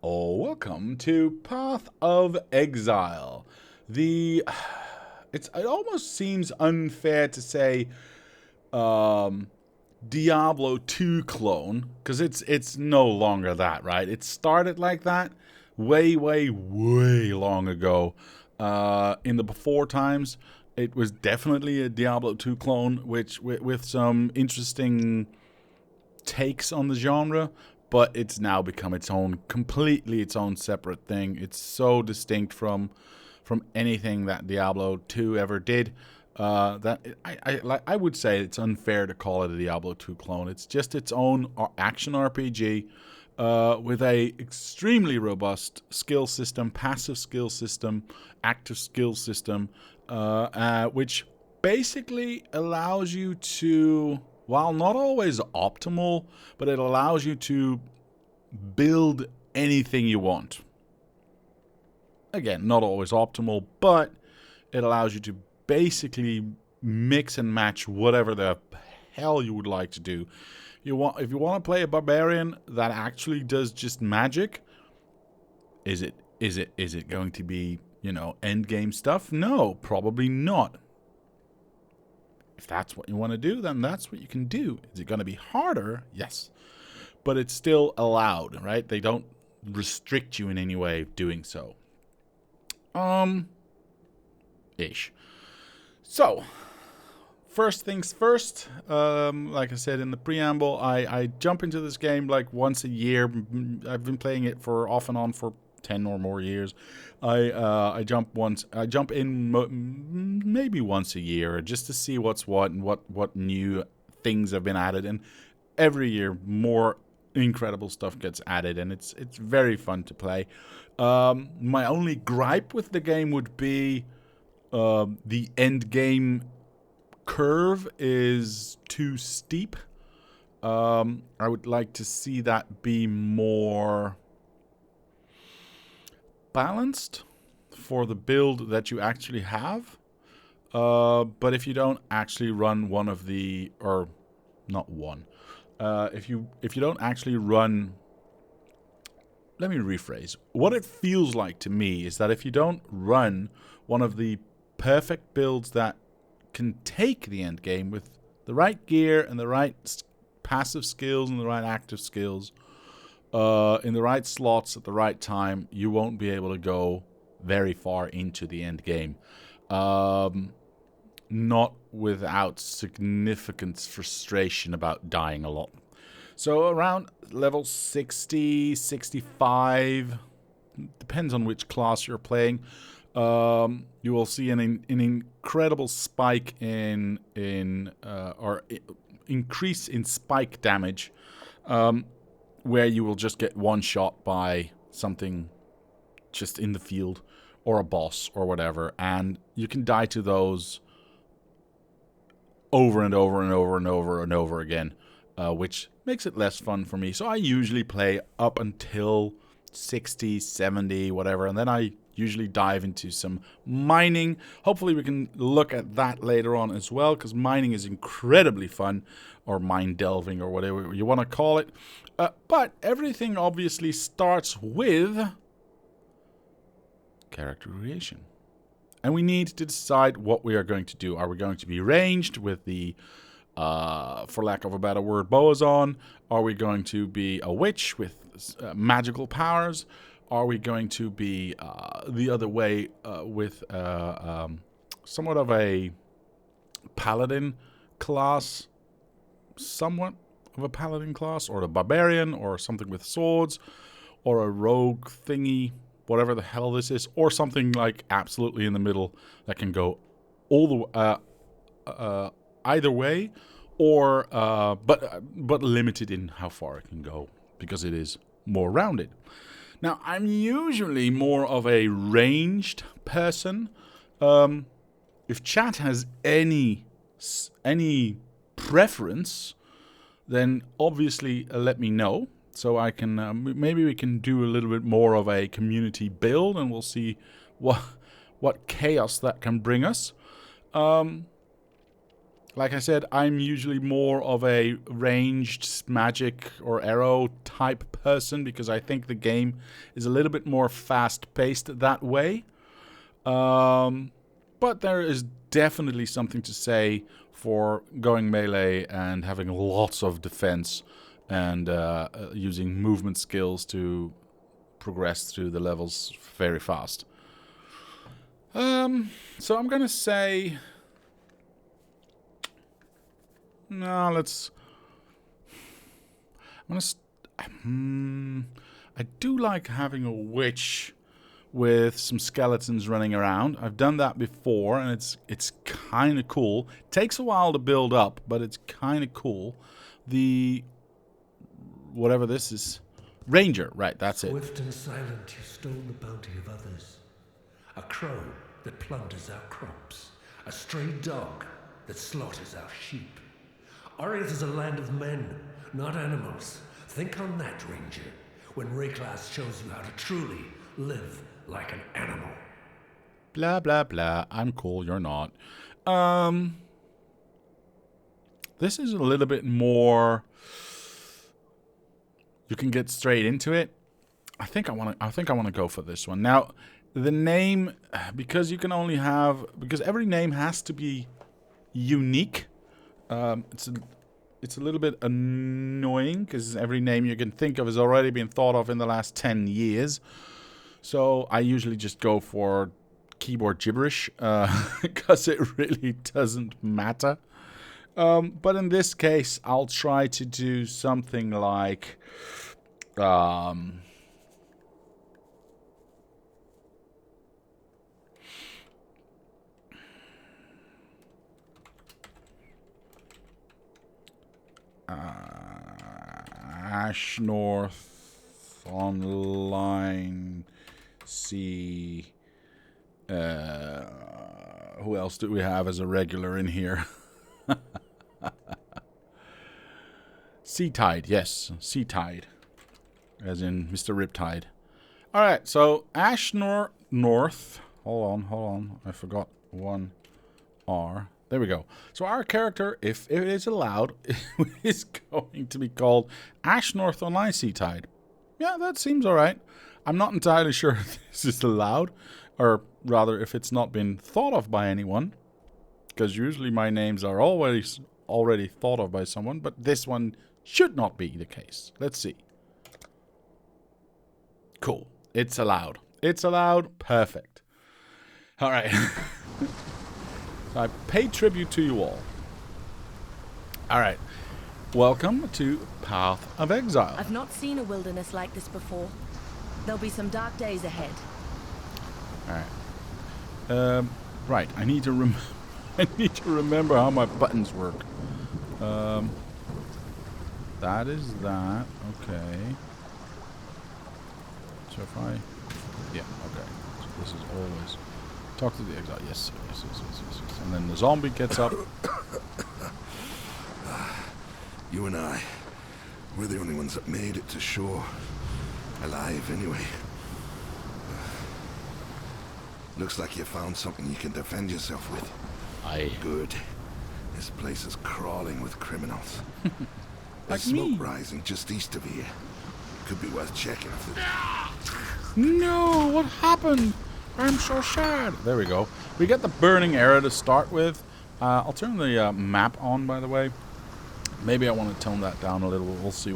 Oh, welcome to Path of Exile. It almost seems unfair to say um, Diablo 2 clone because it's no longer that, right? It started like that way, way, way long ago. In the before times, it was definitely a Diablo 2 clone, which with some interesting takes on the genre, but it's now become completely its own separate thing. It's so distinct from anything that Diablo 2 ever did. I would say it's unfair to call it a Diablo 2 clone. It's just its own action RPG with a extremely robust skill system, passive skill system, active skill system, which basically allows you to, while not always optimal, but it allows you to build anything you want. Again, not always optimal, but it allows you to basically mix and match whatever the hell you would like to do. If you want to play a barbarian that actually does just magic, is it going to be, end game stuff? No, probably not. If that's what you want to do, then that's what you can do. Is it going to be harder? Yes. But it's still allowed, right? They don't restrict you in any way of doing so. Ish. So, first things first, like I said in the preamble, I jump into this game like once a year. I've been playing it for off and on for 10 or more years. I jump in maybe once a year just to see what's what and what new things have been added. And every year more incredible stuff gets added, and it's very fun to play. My only gripe with the game would be the end game curve is too steep. I would like to see that be more balanced for the build that you actually have. But if you don't actually run one of the, or not one, if you don't actually run, let me rephrase. What it feels like to me is that if you don't run one of the perfect builds that can take the end game with the right gear and the right passive skills and the right active skills, in the right slots at the right time, you won't be able to go very far into the end game. Not without significant frustration about dying a lot. So around level 60, 65, depends on which class you're playing, you will see an incredible spike or increase in spike damage, where you will just get one shot by something just in the field or a boss or whatever, and you can die to those over and over and over and over and over again, which makes it less fun for me. So I usually play up until 60, 70, whatever, and then I usually dive into some mining. Hopefully we can look at that later on as well, because mining is incredibly fun, or mine delving, or whatever you want to call it. But everything obviously starts with character creation. And we need to decide what we are going to do. Are we going to be ranged with the, for lack of a better word, boas on? Are we going to be a witch with magical powers? Are we going to be the other way with somewhat of a paladin class? Somewhat of a paladin class? Or a barbarian? Or something with swords? Or a rogue thingy? Whatever the hell this is, or something like absolutely in the middle that can go all the either way, or but limited in how far it can go because it is more rounded. Now, I'm usually more of a ranged person. If chat has any preference, then obviously let me know. So I can maybe we can do a little bit more of a community build, and we'll see what chaos that can bring us. Like I said, I'm usually more of a ranged magic or arrow type person because I think the game is a little bit more fast-paced that way. But there is definitely something to say for going melee and having lots of defense and using movement skills to progress through the levels very fast. So I'm gonna say... No, let's... I'm gonna... I do like having a witch with some skeletons running around. I've done that before, and it's kind of cool. Takes a while to build up, but it's kind of cool. The... whatever this is... Ranger, right, that's it. Swift and silent, you stole the bounty of others. A crow that plunders our crops. A stray dog that slaughters our sheep. Orient is a land of men, not animals. Think on that, Ranger, when Rayclass shows you how to truly live like an animal. Blah, blah, blah. I'm cool, you're not. This is a little bit more... You can get straight into it. I think I want to go for this one. Now, the name, because you can only have... Because every name has to be unique. It's a little bit annoying because every name you can think of has already been thought of in the last 10 years. So I usually just go for keyboard gibberish because it really doesn't matter. But in this case, I'll try to do something like... Ash North Online C. Who else do we have as a regular in here? Sea Tide, yes, Sea Tide, as in Mr. Riptide. All right, so Ash North. Hold on, I forgot one R. There we go. So our character, if it is allowed, is going to be called Ash North Online Sea Tide. Yeah, that seems all right. I'm not entirely sure if this is allowed, or rather, if it's not been thought of by anyone, because usually my names are always already thought of by someone, but this one should not be the case. Let's see. Cool. It's allowed. It's allowed. Perfect. All right. So I pay tribute to you all. All right. Welcome to Path of Exile. I've not seen a wilderness like this before. There'll be some dark days ahead. All right. Right. I need to remember how my buttons work. That is that. Okay. So if I... Yeah, okay. So this is always... Talk to the exile. Yes. And then the zombie gets up. You and I, we're the only ones that made it to shore. Alive, anyway. Looks like you found something you can defend yourself with. Aye. Good. This place is crawling with criminals. Like There's smoke me. rising just east of here. Could be worth checking if there's... No, what happened? I'm so sad. There we go. We get the burning arrow to start with. I'll turn the map on, by the way. Maybe I want to tone that down a little. We'll see.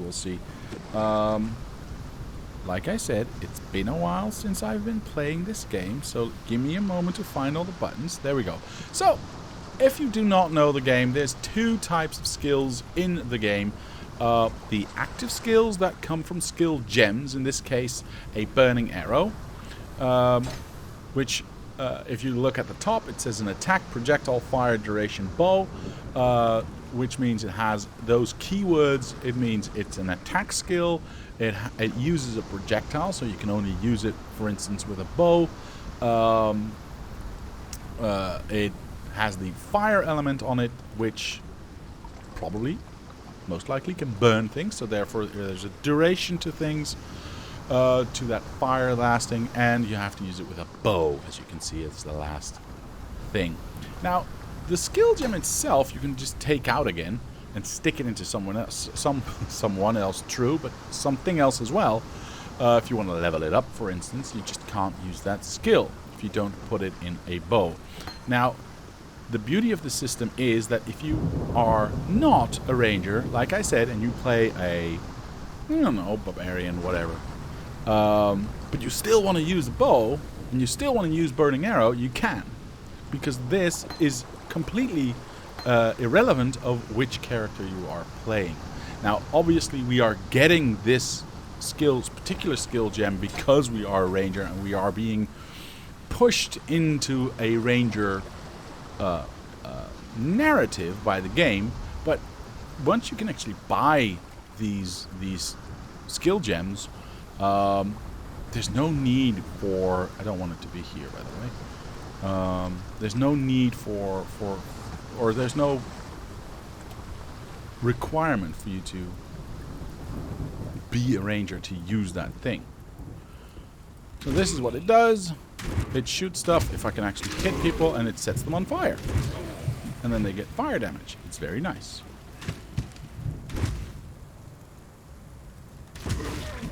Like I said, it's been a while since I've been playing this game, so give me a moment to find all the buttons. There we go. So, if you do not know the game, there's two types of skills in the game. The active skills that come from skill gems, in this case, a burning arrow, which, if you look at the top, it says an attack, projectile, fire, duration, bow, which means it has those keywords. It means it's an attack skill. It uses a projectile, so you can only use it, for instance, with a bow. It has the fire element on it, which probably, most likely, can burn things. So therefore, there's a duration to things, to that fire lasting, and you have to use it with a bow, as you can see. It's the last thing. Now, The skill gem itself you can just take out again and stick it into someone else. Someone else, true, but something else as well. If you want to level it up, for instance, you just can't use that skill if you don't put it in a bow. Now, the beauty of the system is that if you are not a ranger, like I said, and you play a, I don't know, barbarian, whatever, but you still want to use a bow, and you still want to use burning arrow, you can. Because this is completely irrelevant of which character you are playing. Now, obviously, we are getting this particular skill gem because we are a ranger and we are being pushed into a ranger narrative by the game. But once you can actually buy these skill gems, there's no need for. I don't want it to be here, by the way. There's no need or there's no requirement for you to be a ranger to use that thing. So this is what it does. It shoots stuff, if I can actually hit people, and it sets them on fire. And then they get fire damage. It's very nice.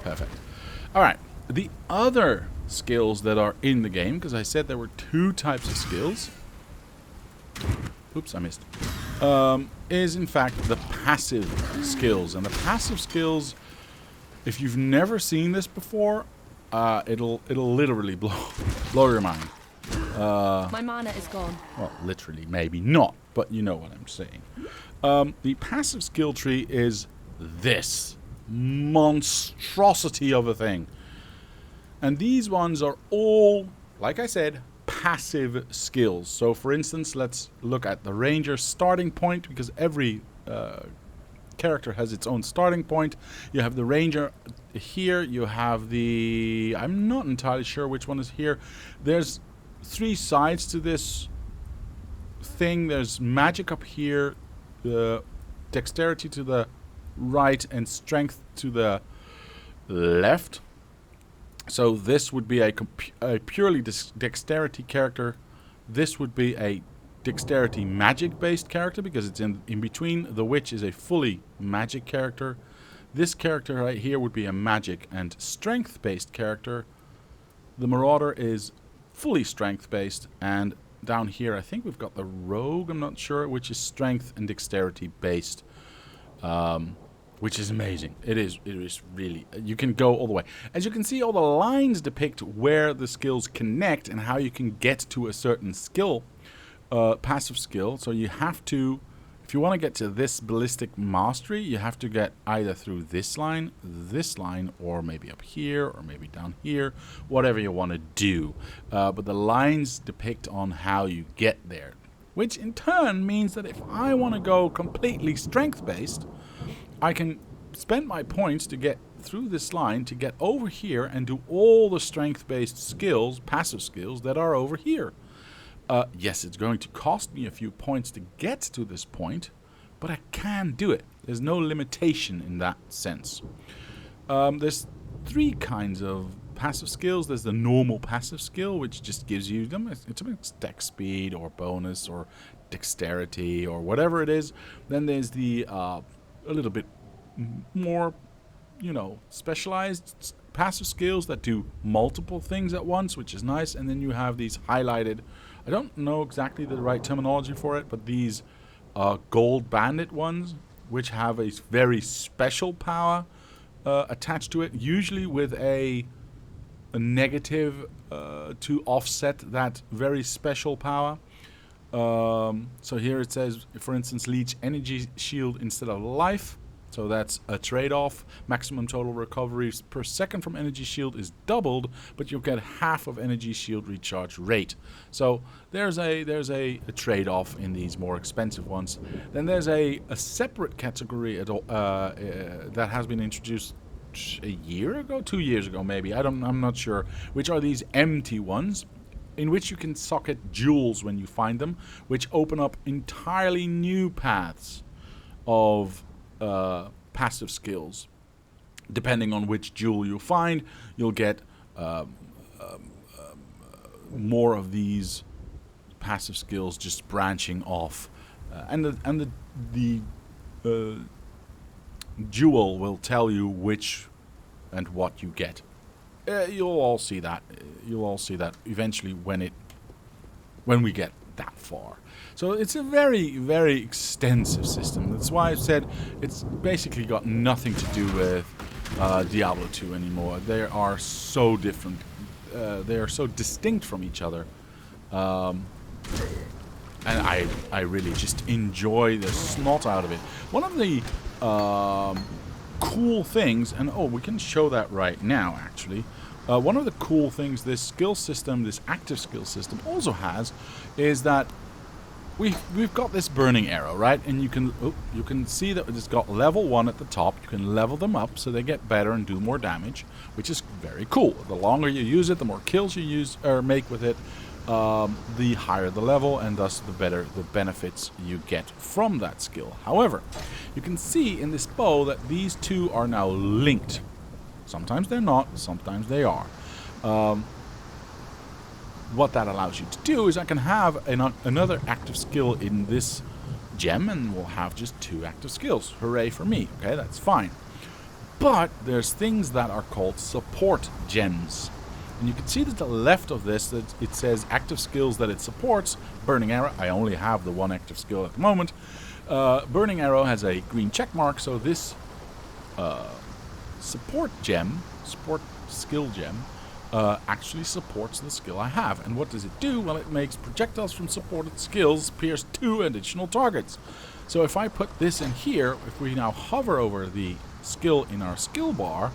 Perfect. Alright, the other skills that are in the game, because I said there were 2 types of skills. Oops, I missed. Is in fact the passive skills. And the passive skills, if you've never seen this before, it'll literally blow your mind. My mana is gone. Well, literally, maybe not, but you know what I'm saying. The passive skill tree is this monstrosity of a thing. And these ones are all, like I said, passive skills. So, for instance, let's look at the ranger starting point, because every character has its own starting point. You have the ranger here. You have the... I'm not entirely sure which one is here. There's 3 sides to this thing. There's magic up here, dexterity to the right, and strength to the left. So this would be a purely dexterity character. This would be a dexterity magic based character, because it's in between. The witch is a fully magic character. This character right here would be a magic and strength based character. The marauder is fully strength based, and down here I think we've got the rogue, I'm not sure, which is strength and dexterity based, which is amazing. It is really, you can go all the way. As you can see, all the lines depict where the skills connect and how you can get to a certain skill, passive skill. So you have to, if you want to get to this ballistic mastery, you have to get either through this line, or maybe up here, or maybe down here, whatever you want to do. But the lines depict on how you get there, which in turn means that if I want to go completely strength-based, I can spend my points to get through this line to get over here and do all the strength-based skills, passive skills, that are over here. Yes, it's going to cost me a few points to get to this point, but I can do it. There's no limitation in that sense. There's 3 kinds of passive skills. There's the normal passive skill, which just gives you them. It's a dex speed or bonus or dexterity or whatever it is. Then there's the a little bit more, specialized passive skills that do multiple things at once, which is nice. And then you have these highlighted, I don't know exactly the right terminology for it, but these gold bandit ones, which have a very special power attached to it, usually with a negative to offset that very special power. So here it says, for instance, leech energy shield instead of life. So that's a trade-off. Maximum total recovery per second from energy shield is doubled, but you'll get half of energy shield recharge rate. So there's a trade-off in these more expensive ones. Then there's a separate category that has been introduced a year ago, 2 years ago maybe. I'm not sure. Which are these empty ones, in which you can socket jewels when you find them, which open up entirely new paths of passive skills. Depending on which jewel you find, you'll get more of these passive skills just branching off, and the jewel will tell you which and what you get. You'll all see that. You'll all see that eventually when we get that far. So it's a very, very extensive system. That's why I said it's basically got nothing to do with Diablo 2 anymore. They are so different. They are so distinct from each other. And I really just enjoy the snot out of it. One of the cool things, and we can show that right now actually. One of the cool things this skill system, this active skill system also has, is that we've got this burning arrow, right? And you can see that it's got level 1 at the top. You can level them up so they get better and do more damage, which is very cool. The longer you use it, the more kills you use or make with it, the higher the level, and thus the better the benefits you get from that skill. However, you can see in this bow that these two are now linked. Sometimes they're not, sometimes they are. What that allows you to do is I can have another active skill in this gem, and we'll have just 2 active skills. Hooray for me. Okay, that's fine. But there's things that are called support gems. And you can see that to the left of this, that it says active skills that it supports. Burning Arrow, I only have the 1 active skill at the moment. Burning Arrow has a green check mark, so this support skill gem, actually supports the skill I have. And what does it do? Well, it makes projectiles from supported skills pierce 2 additional targets. So if I put this in here, if we now hover over the skill in our skill bar,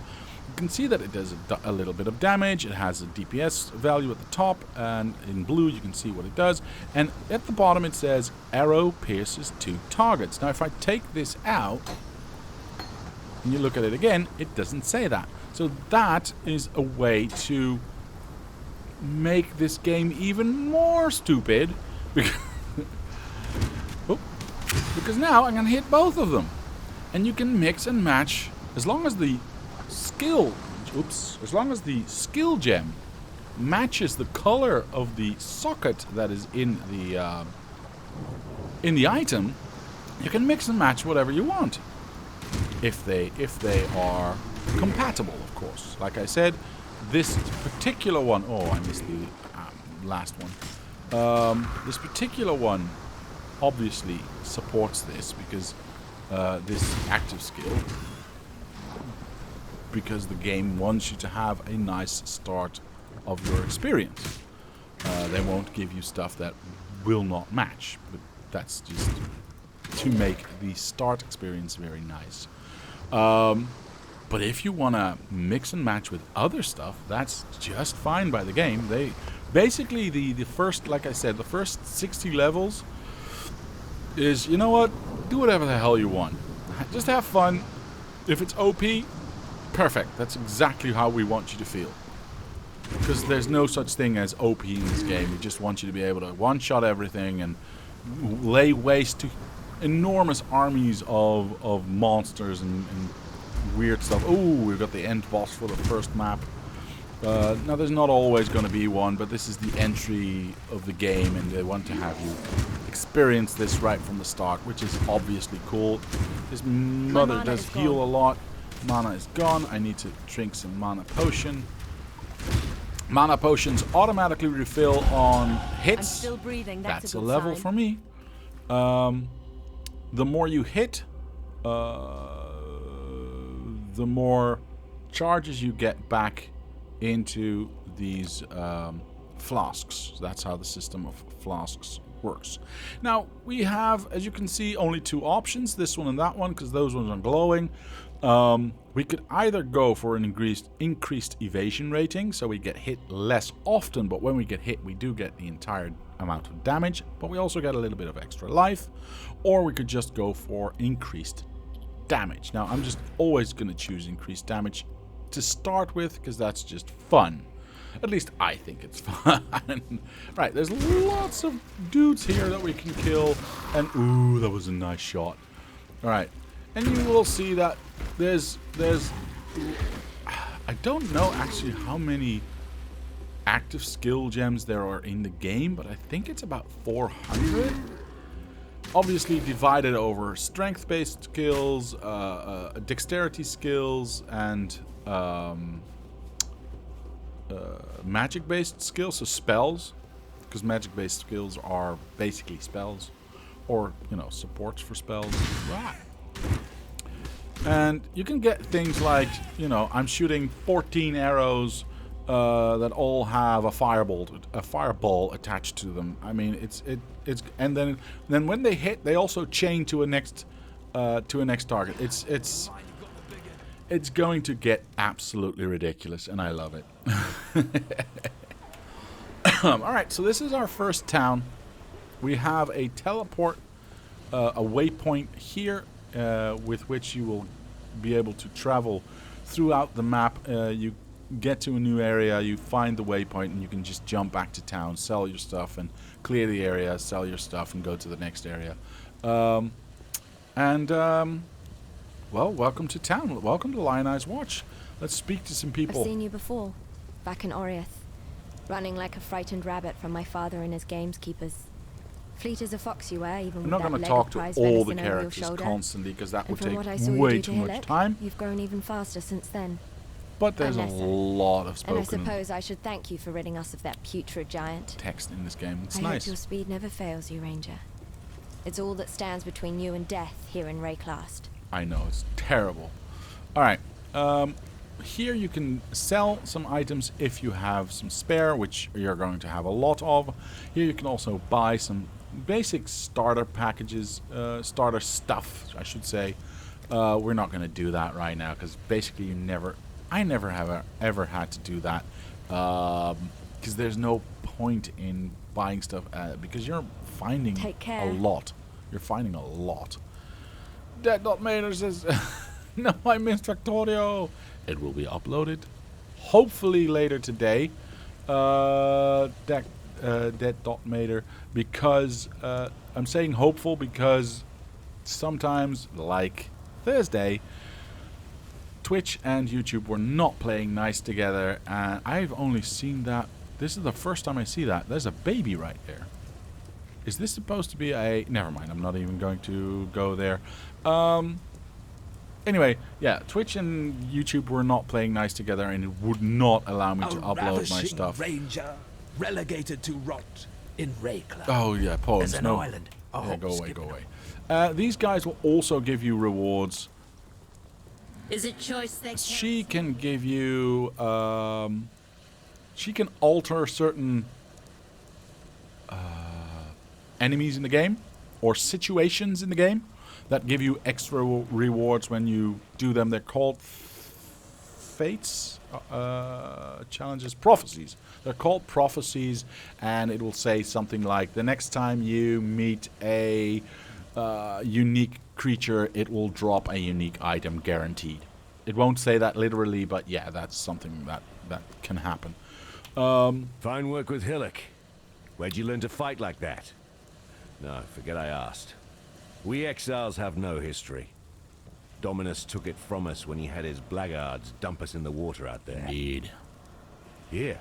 you can see that it does a little bit of damage. It has a DPS value at the top, and in blue you can see what it does. And at the bottom it says arrow pierces 2 targets. Now if I take this out and you look at it again, it doesn't say that. So that is a way to make this game even more stupid, because now I'm going to hit both of them. And you can mix and match as long as the skill gem matches the color of the socket that is in the item. You can mix and match whatever you want, if they are compatible, of course. Like I said, this particular one, I missed the last one. This particular one obviously supports this, because this active skill, because the game wants you to have a nice start of your experience. They won't give you stuff that will not match, but that's just to make the start experience very nice. But if you want to mix and match with other stuff, that's just fine by the game. They basically, the first, like I said, the first 60 levels is, you know what, do whatever the hell you want. Just have fun. If it's OP, perfect. That's exactly how we want you to feel. Because there's no such thing as OP in this game. We just want you to be able to one-shot everything and lay waste to enormous armies of monsters and weird stuff. Oh, we've got the end boss for the first map. Now, there's not always going to be one, but this is the entry of the game, and they want to have you experience this right from the start, which is obviously cool. This mother does heal a lot. Mana is gone. I need to drink some mana potion. Mana potions automatically refill on hits. I'm still breathing. That's a level for me. The more you hit, the more charges you get back into these flasks. That's how the system of flasks works. Now, we have, as you can see, only 2 options, this one and that one, because those ones are glowing. We could either go for an increased evasion rating, so we get hit less often, but when we get hit, we do get the entire amount of damage, but we also get a little bit of extra life. Or we could just go for increased damage. Now, I'm just always going to choose increased damage to start with, because that's just fun. At least I think it's fun. Right, there's lots of dudes here that we can kill, and ooh, that was a nice shot. Alright, and you will see that there's I don't know actually how many active skill gems there are in the game, but I think it's about 400. Obviously divided over strength-based skills, dexterity skills, and magic-based skills, so spells, because magic-based skills are basically spells, or, you know, supports for spells. And you can get things like, you know, I'm shooting 14 arrows that all have a fireball attached to them. I mean, it's and then when they hit, they also chain to a next target. It's going to get absolutely ridiculous, and I love it. All right, so this is our first town. We have a teleport, a waypoint here, with which you will be able to travel throughout the map. You get to a new area, you find the waypoint, and you can just jump back to town, sell your stuff, and clear the area, sell your stuff, and go to the next area. Well, welcome to town. Welcome to Lion Eye's Watch. Let's speak to some people. I've seen you before, back in Oriath, running like a frightened rabbit from my father and his gamekeepers. Fleet as a fox you were, even I'm with not that going to leg talk of to prize all the venison over your characters shoulder. constantly, because that And would from take what I saw you way do too to much Hillock, time. You've grown even faster since then. But there's a Unless lot of And I spoken suppose I should thank you for ridding us of that putrid giant. text in this game. It's I hope nice. your speed never fails you, Ranger. It's all that stands between you and death here in Rayclast. I know, it's terrible. Alright, here you can sell some items if you have some spare, which you're going to have a lot of. Here you can also buy some basic starter packages, starter stuff, I should say. We're not going to do that right now, because basically I never have ever had to do that, because there's no point in buying stuff, because you're finding Take care. a lot. You're finding a lot. Dead Dot Mater says, no, I missed Factorio. It will be uploaded, hopefully later today. Dead Dot Mater, because I'm saying hopeful because sometimes, like Thursday, Twitch and YouTube were not playing nice together, and I've only seen that. This is the first time I see that. There's a baby right there. Is this supposed to be a... Never mind, I'm not even going to go there. Anyway, yeah, Twitch and YouTube were not playing nice together, and it would not allow me to upload my stuff. Ranger relegated to rot in Rayclast. Oh yeah, pause. As an No. island. Oh, Yeah, go away, skip go it. away. These guys will also give you rewards. Is it choice they She can give you... she can alter certain enemies in the game, or situations in the game, that give you extra rewards when you do them. They're called fates, challenges, prophecies. They're called prophecies, and it will say something like, the next time you meet a unique creature, it will drop a unique item, guaranteed. It won't say that literally, but yeah, that's something that can happen. Fine work with Hillock. Where'd you learn to fight like that? No, forget I asked. We exiles have no history. Dominus took it from us when he had his blackguards dump us in the water out there. Indeed. Here,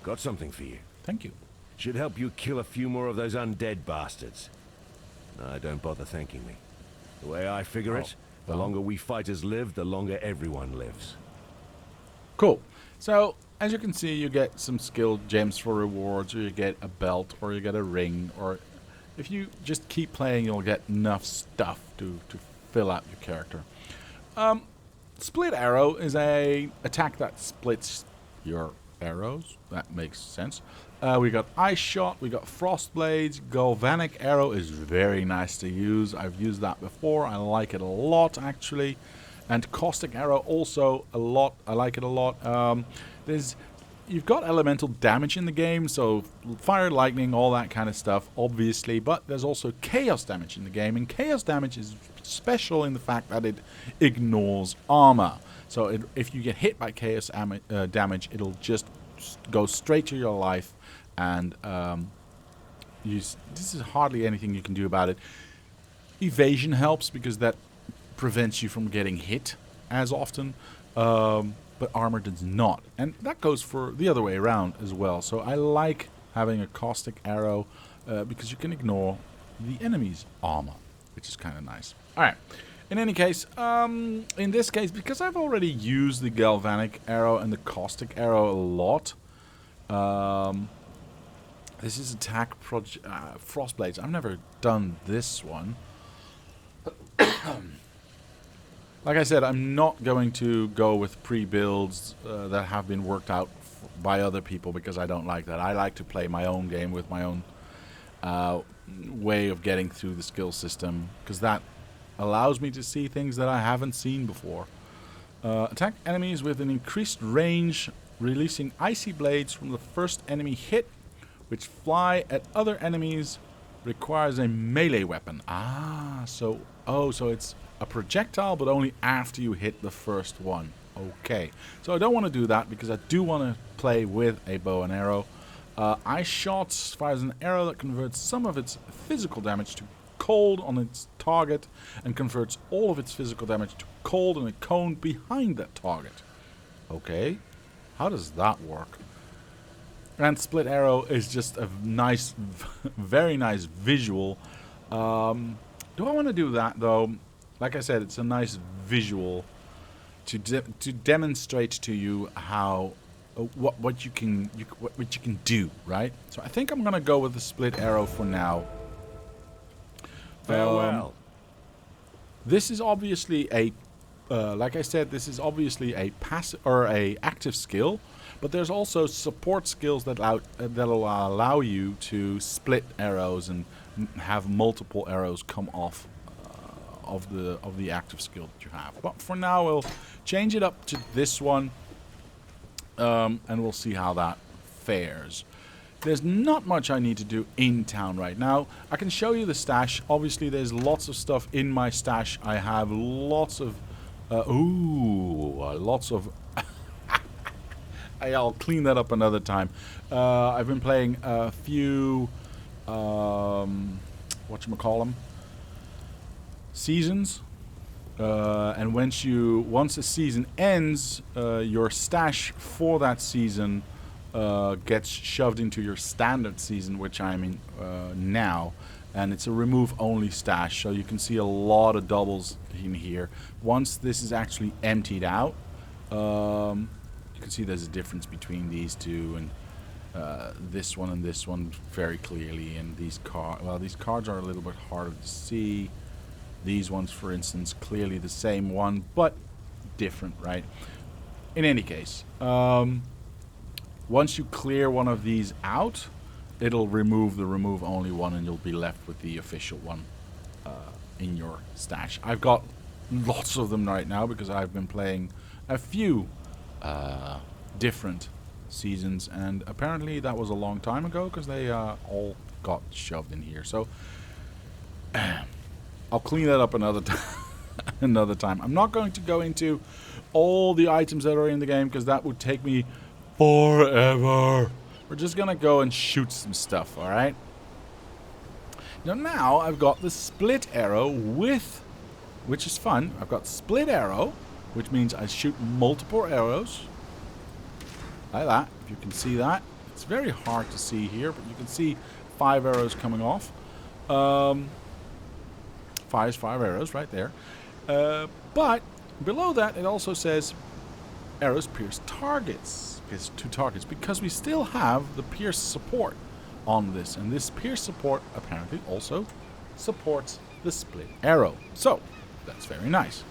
got something for you. Thank you. Should help you kill a few more of those undead bastards. No, don't bother thanking me. The way I figure it, the longer we fighters live, the longer everyone lives. Cool. So, as you can see, you get some skill gems for rewards, or you get a belt, or you get a ring, or if you just keep playing, you'll get enough stuff to fill out your character. Split arrow is a attack that splits your arrows. That makes sense. We got ice shot, we got frost blades. Galvanic arrow is very nice to use. I've used that before. I like it a lot, actually. And caustic arrow also a lot. I like it a lot. You've got elemental damage in the game, so fire, lightning, all that kind of stuff, obviously. But there's also chaos damage in the game, and chaos damage is special in the fact that it ignores armor. So if you get hit by chaos damage, it'll just go straight to your life, and this is hardly anything you can do about it. Evasion helps because that prevents you from getting hit as often. but armor does not. And that goes for the other way around as well. So I like having a caustic arrow because you can ignore the enemy's armor, which is kind of nice. Alright, in any case, in this case, because I've already used the galvanic arrow and the caustic arrow a lot, this is attack frostblades. I've never done this one. Like I said, I'm not going to go with pre-builds that have been worked out by other people because I don't like that. I like to play my own game with my own way of getting through the skill system because that allows me to see things that I haven't seen before. Attack enemies with an increased range, releasing icy blades from the first enemy hit, which fly at other enemies, requires a melee weapon. So it's a projectile, but only after you hit the first one. Okay, so I don't want to do that because I do want to play with a bow and arrow. Ice Shots fires an arrow that converts some of its physical damage to cold on its target and converts all of its physical damage to cold in a cone behind that target. Okay, how does that work? And Split Arrow is just a nice, very nice visual. Do I want to do that though? Like I said, it's a nice visual to demonstrate to you how what you can do, right? So I think I'm gonna go with the Split Arrow for now. Farewell. This is obviously a, like I said, this is obviously a passive or a active skill, but there's also support skills that that'll allow you to split arrows and have multiple arrows come off of the active skill that you have. But for now, we'll change it up to this one, and we'll see how that fares. There's not much I need to do in town right now. I can show you the stash. Obviously, there's lots of stuff in my stash. I have lots of... lots of... I'll clean that up another time. I've been playing a few... whatchamacallem? Seasons. And once a season ends, your stash for that season gets shoved into your standard season, which I'm in now, and it's a remove only stash, so you can see a lot of doubles in here. Once this is actually emptied out, you can see there's a difference between these two and this one and this one very clearly. And these cards are a little bit harder to see. These ones, for instance, clearly the same one, but different, right? In any case, once you clear one of these out, it'll remove the remove only one and you'll be left with the official one in your stash. I've got lots of them right now because I've been playing a few different seasons, and apparently that was a long time ago because they all got shoved in here. So I'll clean that up another time. I'm not going to go into all the items that are in the game because that would take me forever. We're just gonna go and shoot some stuff, alright? Now I've got the split arrow which is fun. I've got split arrow, which means I shoot multiple arrows. Like that, if you can see that. It's very hard to see here, but you can see 5 arrows coming off. 5 arrows right there. But below that, it also says arrows pierce targets. Pierce 2 targets, because we still have the pierce support on this, and this pierce support apparently also supports the split arrow. So that's very nice.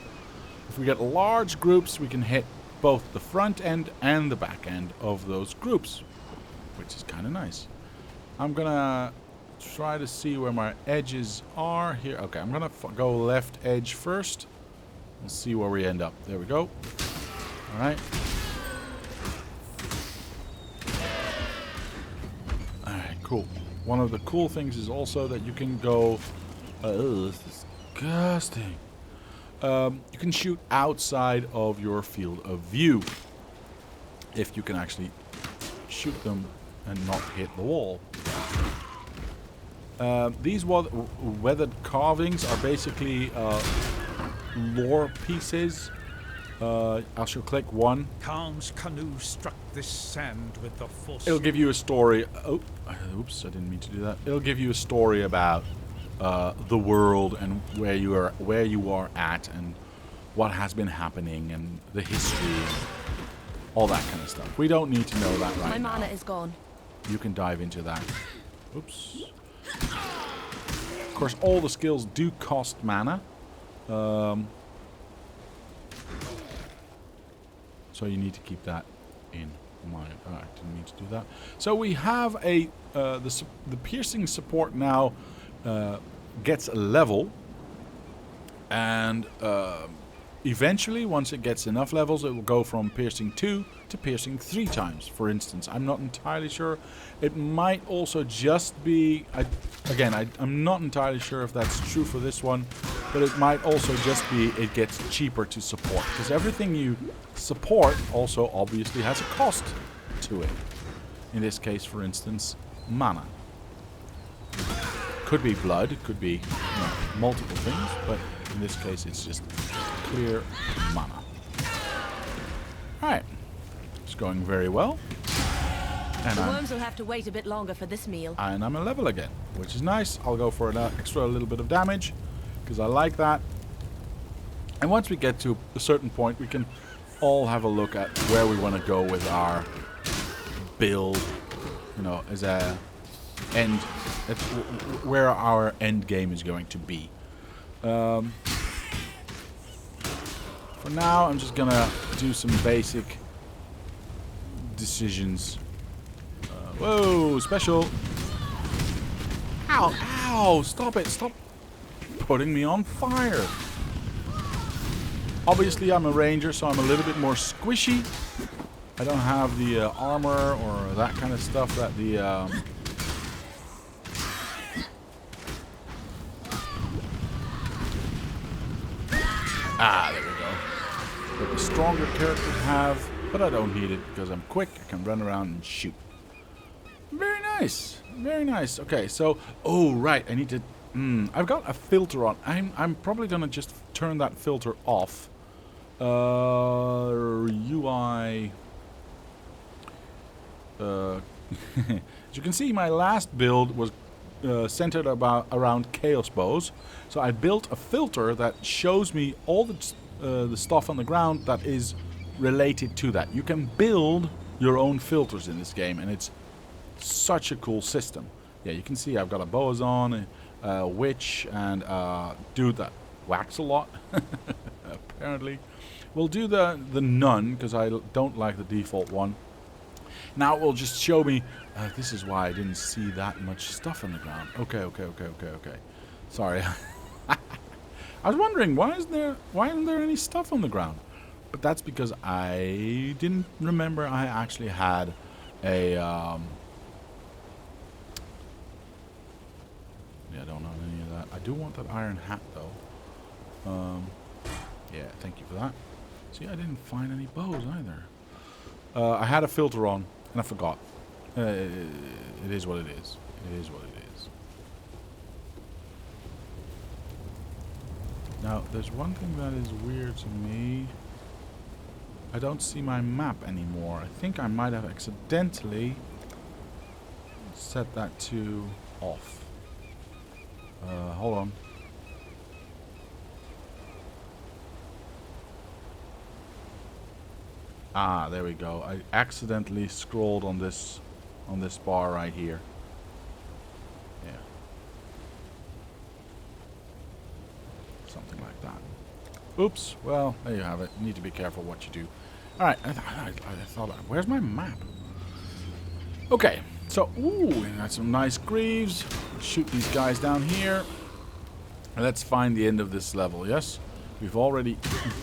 If we get large groups, we can hit both the front end and the back end of those groups, which is kind of nice. I'm gonna try to see where my edges are here. Okay, I'm gonna go left edge first. We'll see where we end up. There we go. All right. All right, cool. One of the cool things is also that you can go. Oh, this is disgusting. You can shoot outside of your field of view if you can actually shoot them and not hit the wall. These weathered carvings are basically lore pieces I shall click 1. Khan's canoe struck this sand with the force. It'll give you a story. Oh, oops! I didn't mean to do that. It'll give you a story about the world and where you are at, and what has been happening, and the history, and all that kind of stuff. We don't need to know that right now. My mana is gone. You can dive into that. Oops. Of course, all the skills do cost mana. So you need to keep that in mind. Oh, I didn't mean to do that. So we have a the piercing support now gets a level, and eventually, once it gets enough levels, it will go from piercing 2 to piercing 3 times, for instance. I'm not entirely sure. It might also just be... I'm not entirely sure if that's true for this one, but it might also just be it gets cheaper to support, because everything you support also obviously has a cost to it. In this case, for instance, mana. Could be blood, it could be multiple things, but in this case it's just clear mana. Alright, it's going very well. And The worms will have to wait a bit longer for this meal. I'm a level again, which is nice. I'll go for an extra little bit of damage, because I like that. And once we get to a certain point, we can all have a look at where we want to go with our build, as a end, where our end game is going to be. For now, I'm just gonna do some basic decisions. Whoa, special. Ow, ow, stop it, stop putting me on fire. Obviously, I'm a ranger, so I'm a little bit more squishy. I don't have the armor or that kind of stuff that the... there we go. That the stronger characters have, but I don't need it because I'm quick. I can run around and shoot. Very nice, very nice. Okay, so right, I need to. I've got a filter on. I'm probably gonna just turn that filter off. UI. As you can see, my last build was centered around chaos bows. So I built a filter that shows me all the stuff on the ground that is related to that. You can build your own filters in this game, and it's such a cool system. Yeah, you can see I've got a boazon, a witch, and a dude that whacks a lot. Apparently, we'll do the nun because I don't like the default one. Now it will just show me. This is why I didn't see that much stuff on the ground. Okay. Sorry. I was wondering why isn't there any stuff on the ground? But that's because I didn't remember I actually had a yeah, I don't know any of that. I do want that iron hat though. Yeah, thank you for that. See, I didn't find any bows either. I had a filter on and I forgot. It is what it is. It is what it is. Now, there's one thing that is weird to me. I don't see my map anymore. I think I might have accidentally set that to off. Hold on. Ah, there we go. I accidentally scrolled on this bar right here. Yeah. Something like that. Oops. Well, there you have it. You need to be careful what you do. All right. I thought, where's my map? Okay. So, ooh, we got some nice greaves. Shoot these guys down here. Let's find the end of this level. Yes, we've already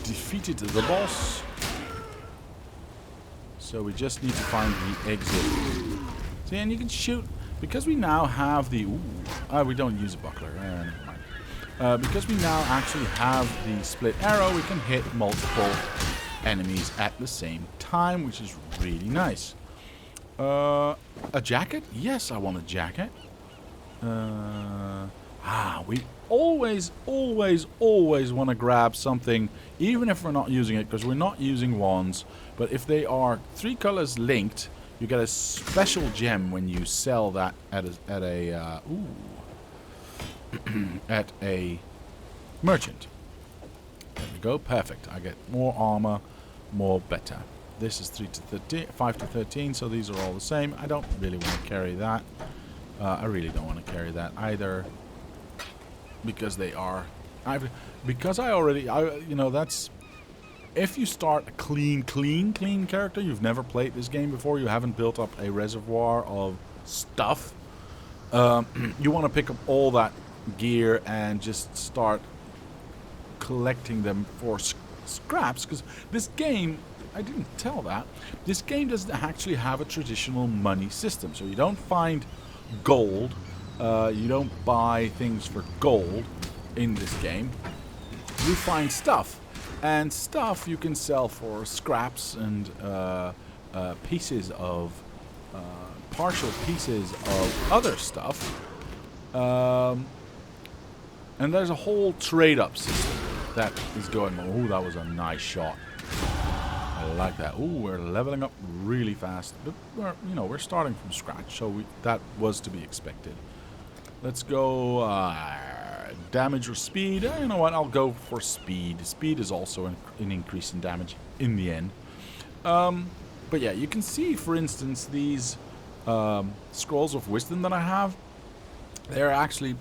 defeated the boss. So we just need to find the exit. See, and you can shoot, because we now have the... we don't use a buckler. Never mind. Because we now actually have the split arrow, we can hit multiple enemies at the same time, which is really nice. A jacket? Yes, I want a jacket. We always want to grab something, even if we're not using it, because we're not using wands. But if they are 3 colors linked, you get a special gem when you sell that at a merchant. There we go, perfect. I get more armor, more better. This is 5 to 13, so these are all the same. I don't really want to carry that. I really don't want to carry that either, because they are. That's. If you start a clean character, you've never played this game before, you haven't built up a reservoir of stuff. You want to pick up all that gear and just start collecting them for scraps, because this game, I didn't tell that, this game doesn't actually have a traditional money system. So you don't find gold, you don't buy things for gold in this game. You find stuff, and stuff you can sell for scraps and pieces of partial pieces of other stuff. And there's a whole trade-up system that is going on. Ooh, that was a nice shot. I like that. Ooh, we're leveling up really fast. But we're starting from scratch, so that was to be expected. Let's go damage or speed. You know what? I'll go for speed. Speed is also an increase in damage in the end. But yeah, you can see, for instance, these scrolls of wisdom that I have. They're actually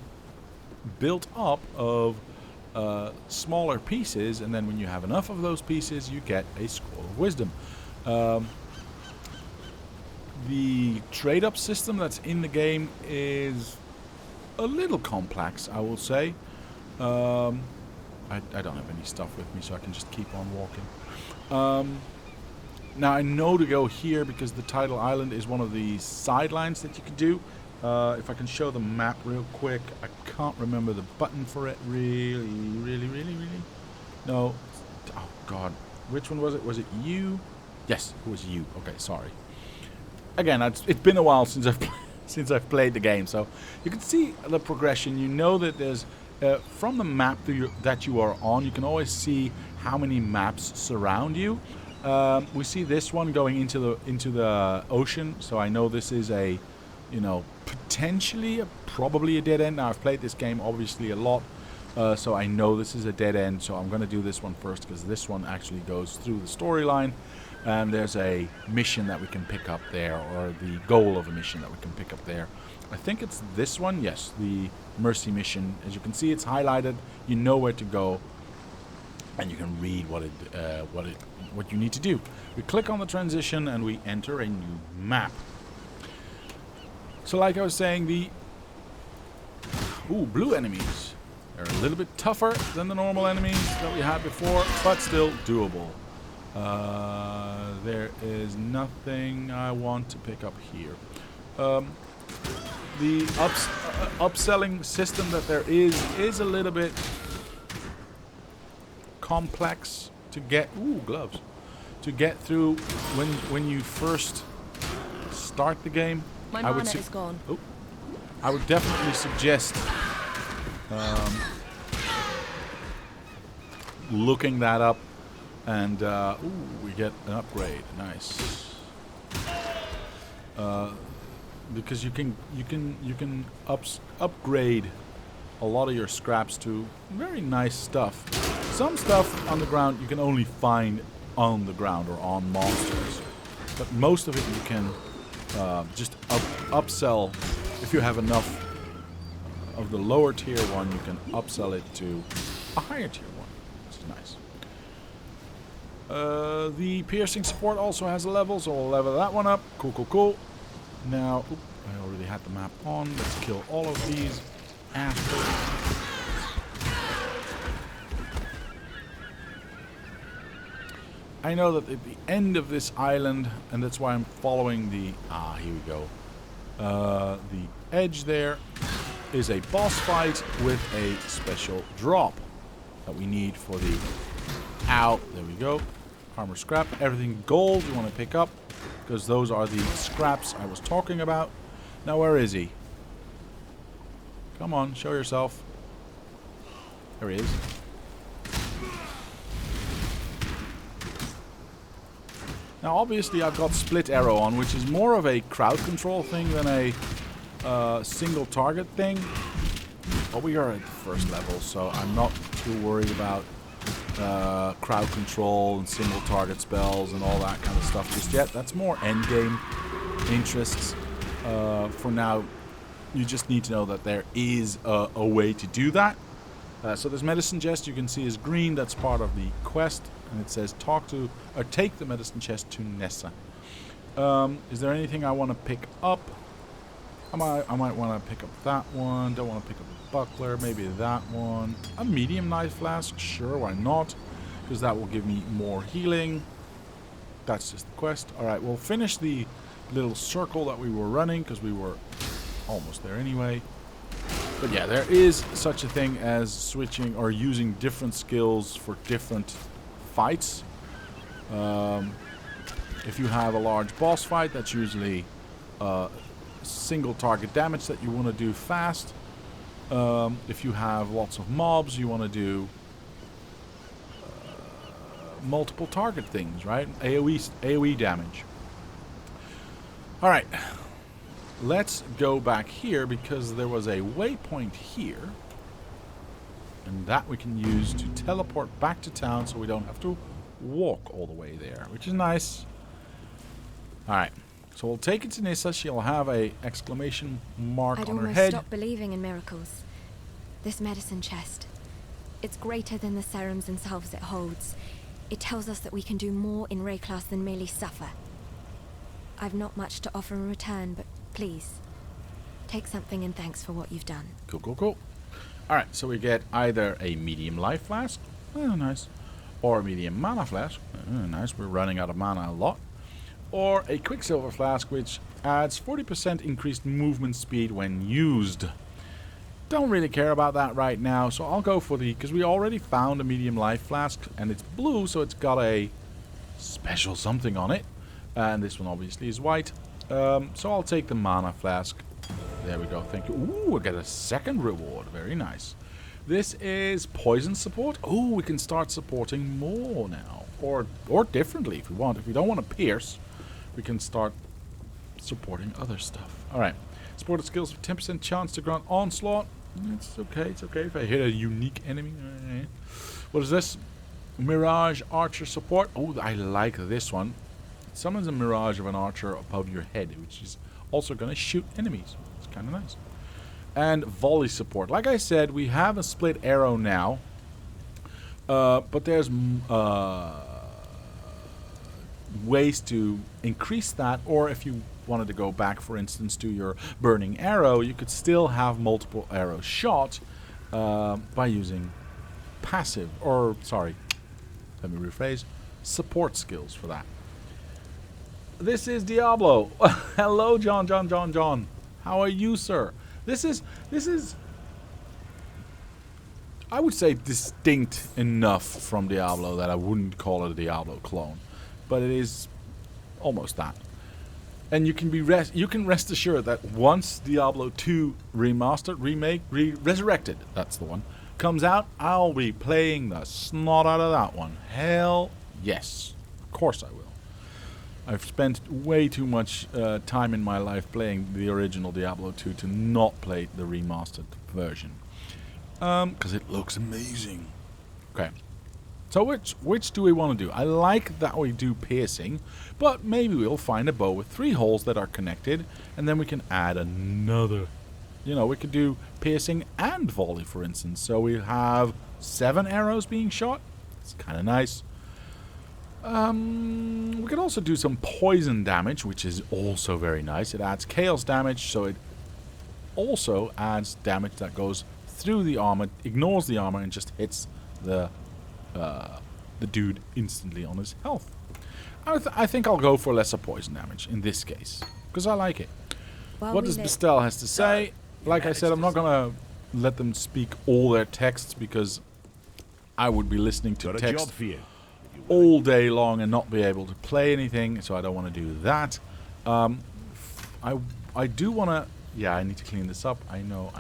built up of smaller pieces, and then when you have enough of those pieces, you get a scroll of wisdom. The trade-up system that's in the game is a little complex, I will say. I don't have any stuff with me, so I can just keep on walking. Now I know to go here because the title island is one of the sidelines that you can do. If I can show the map real quick, I can't remember the button for it. Really. No. Oh God, which one was it? Was it U? Yes, it was U. Okay, sorry. Again, it's been a while since I've played the game, so you can see the progression. You know that there's from the map that you are on, you can always see how many maps surround you. We see this one going into the ocean, so I know this is a, potentially probably a dead end. Now, I've played this game obviously a lot, so I know this is a dead end, so I'm going to do this one first because this one actually goes through the storyline, and there's a mission that we can pick up there, or the goal of a mission that we can pick up there. I think it's this one. Yes, the Mercy mission. As you can see, it's highlighted. You know where to go, and you can read what you need to do. We click on the transition and we enter a new map. So like I was saying, the blue enemies, they're a little bit tougher than the normal enemies that we had before, but still doable. There is nothing I want to pick up here. The upselling system that there is a little bit complex to get. Gloves. To get through when you first start the game. My mana is gone. I would definitely suggest looking that up, and we get an upgrade. Nice. Because you can upgrade a lot of your scraps to very nice stuff. Some stuff on the ground you can only find on the ground or on monsters, but most of it you can just upsell. If you have enough of the lower tier one, you can upsell it to a higher tier one, which is nice. The piercing support also has a level, so we'll level that one up. Cool. Now, I already had the map on. Let's kill all of these assholes. I know that at the end of this island, and that's why I'm following the... here we go. The edge there is a boss fight with a special drop that we need for the... There we go. Armor scrap. Everything gold you want to pick up, because those are the scraps I was talking about. Now, where is he? Come on, show yourself. There he is. Now, obviously, I've got split arrow on, which is more of a crowd control thing than a single target thing. But we are at the first level, so I'm not too worried about crowd control and single target spells and all that kind of stuff just yet. That's more endgame interests. For now, you just need to know that there is a way to do that. So this medicine chest you can see is green. That's part of the quest. And it says take the medicine chest to Nessa. Is there anything I want to pick up? I might want to pick up that one. Don't want to pick up the buckler. Maybe that one. A medium knife flask. Sure, why not? Because that will give me more healing. That's just the quest. Alright, we'll finish the little circle that we were running because we were almost there anyway. But yeah, there is such a thing as switching or using different skills for different fights. If you have a large boss fight, that's usually single target damage that you want to do fast. If you have lots of mobs, you want to do multiple target things, right? AoE damage. Alright. Let's go back here because there was a waypoint here. And that we can use to teleport back to town so we don't have to walk all the way there, which is nice. Alright. So we'll take it to Nissa. She'll have a exclamation mark I'd on her almost head. stop believing in miracles. This medicine chest. It's greater than the serums and salves it holds. It tells us that we can do more in Rayclass than merely suffer. I've not much to offer in return, but please, take something in thanks for what you've done. Cool, cool, cool. Alright, so we get either a medium life flask. Oh, nice. Or a medium mana flask. Oh, nice. We're running out of mana a lot. Or a quicksilver flask, which adds 40% increased movement speed when used. Don't really care about that right now, so I'll go for because we already found a medium life flask, and it's blue, so it's got a special something on it. And this one obviously is white. So I'll take the mana flask. There we go, thank you. Ooh, we get a second reward, very nice. This is poison support. Ooh, we can start supporting more now. Or differently if we want. If we don't want to pierce, we can start supporting other stuff. Alright. Supported skills with 10% chance to grant onslaught. It's okay if I hit a unique enemy. Right. What is this? Mirage archer support. Oh, I like this one. It summons a mirage of an archer above your head, which is also going to shoot enemies. It's kind of nice. And volley support. Like I said, we have a split arrow now. But there's ways to increase that, or if you wanted to go back, for instance, to your burning arrow, you could still have multiple arrows shot by using passive, or sorry, let me rephrase, support skills for that. This is Diablo. Hello, John. How are you, sir? This is I would say distinct enough from Diablo that I wouldn't call it a Diablo clone, but it is almost that. And you can rest assured that once Diablo 2 remastered, remake, resurrected, that's the one, comes out, I'll be playing the snot out of that one. Hell yes. Of course I will. I've spent way too much time in my life playing the original Diablo 2 to not play the remastered version. Because it looks amazing. Okay. So which do we want to do? I like that we do piercing, but maybe we'll find a bow with 3 holes that are connected, and then we can add another. You know, we could do piercing and volley, for instance. So we have 7 arrows being shot. It's kind of nice. We could also do some poison damage, which is also very nice. It adds chaos damage, so it also adds damage that goes through the armor, ignores the armor, and just hits the dude instantly on his health. I think I'll go for lesser poison damage in this case, because I like it. What does Bestel has to say? Like I said, I'm not going to let them speak all their texts, because I would be listening to text all day long and not be able to play anything, so I don't want to do that. I do want to Yeah, I need to clean this up. I know.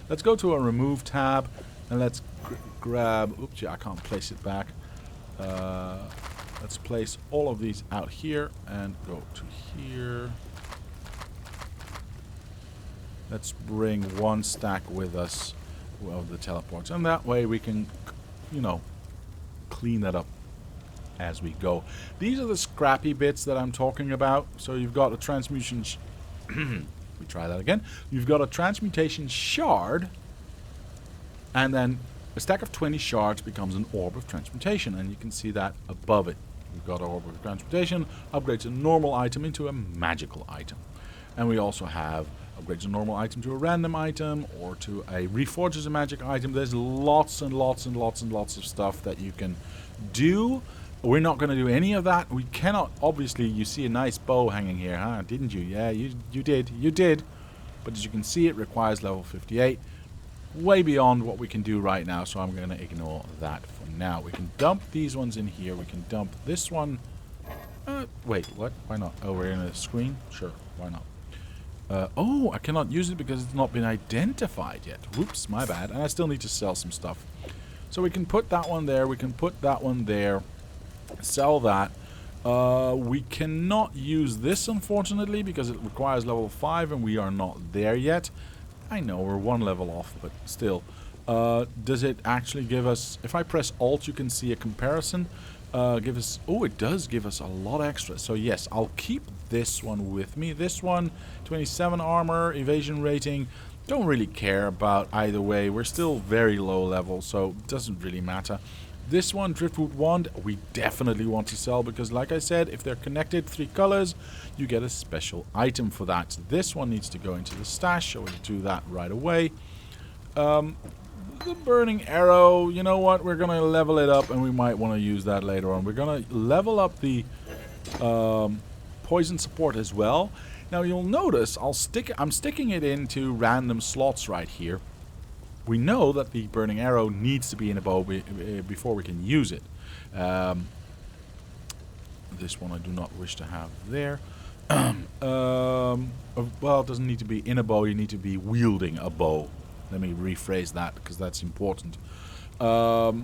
Let's go to a remove tab and let's grab... Oops, yeah, I can't place it back. Let's place all of these out here and go to here. Let's bring one stack with us of the teleports. And that way we can, you know, clean that up as we go. These are the scrappy bits that I'm talking about. So you've got a transmutation... we try that again. You've got a transmutation shard. And then a stack of 20 shards becomes an orb of transmutation. And you can see that above it. We've got an orb of transmutation. Upgrades a normal item into a magical item. And we also have upgrades a normal item to a random item or to a reforges a magic item. There's lots and lots and lots and lots of stuff that you can do. We're not going to do any of that. We cannot, obviously, you see a nice bow hanging here, huh? Didn't you? Yeah, you did. You did. But as you can see, it requires level 58. Way beyond what we can do right now, so I'm going to ignore that for now. We can dump these ones in here. We can dump this one. Wait, what? Why not? Oh, we're in a screen? Sure, why not? Oh, I cannot use it because it's not been identified yet. Whoops, my bad. And I still need to sell some stuff. So we can put that one there. We can put that one there. Sell that. We cannot use this, unfortunately, because it requires level 5 and we are not there yet. I know, we're one level off, but still. Does it actually give us... If I press Alt, you can see a comparison. Give us... Oh, it does give us a lot extra. So yes, I'll keep this one with me. This one, 27 armor, evasion rating. Don't really care about either way. We're still very low level, so it doesn't really matter. This one, Driftwood Wand, we definitely want to sell because, like I said, if they're connected 3 colors, you get a special item for that. This one needs to go into the stash, so we'll do that right away. The Burning Arrow, you know what? We're going to level it up, and we might want to use that later on. We're going to level up the poison support as well. Now, you'll notice I'm sticking it into random slots right here. We know that the Burning Arrow needs to be in a bow before we can use it. This one I do not wish to have there. Well, it doesn't need to be in a bow. You need to be wielding a bow. Let me rephrase that because that's important. But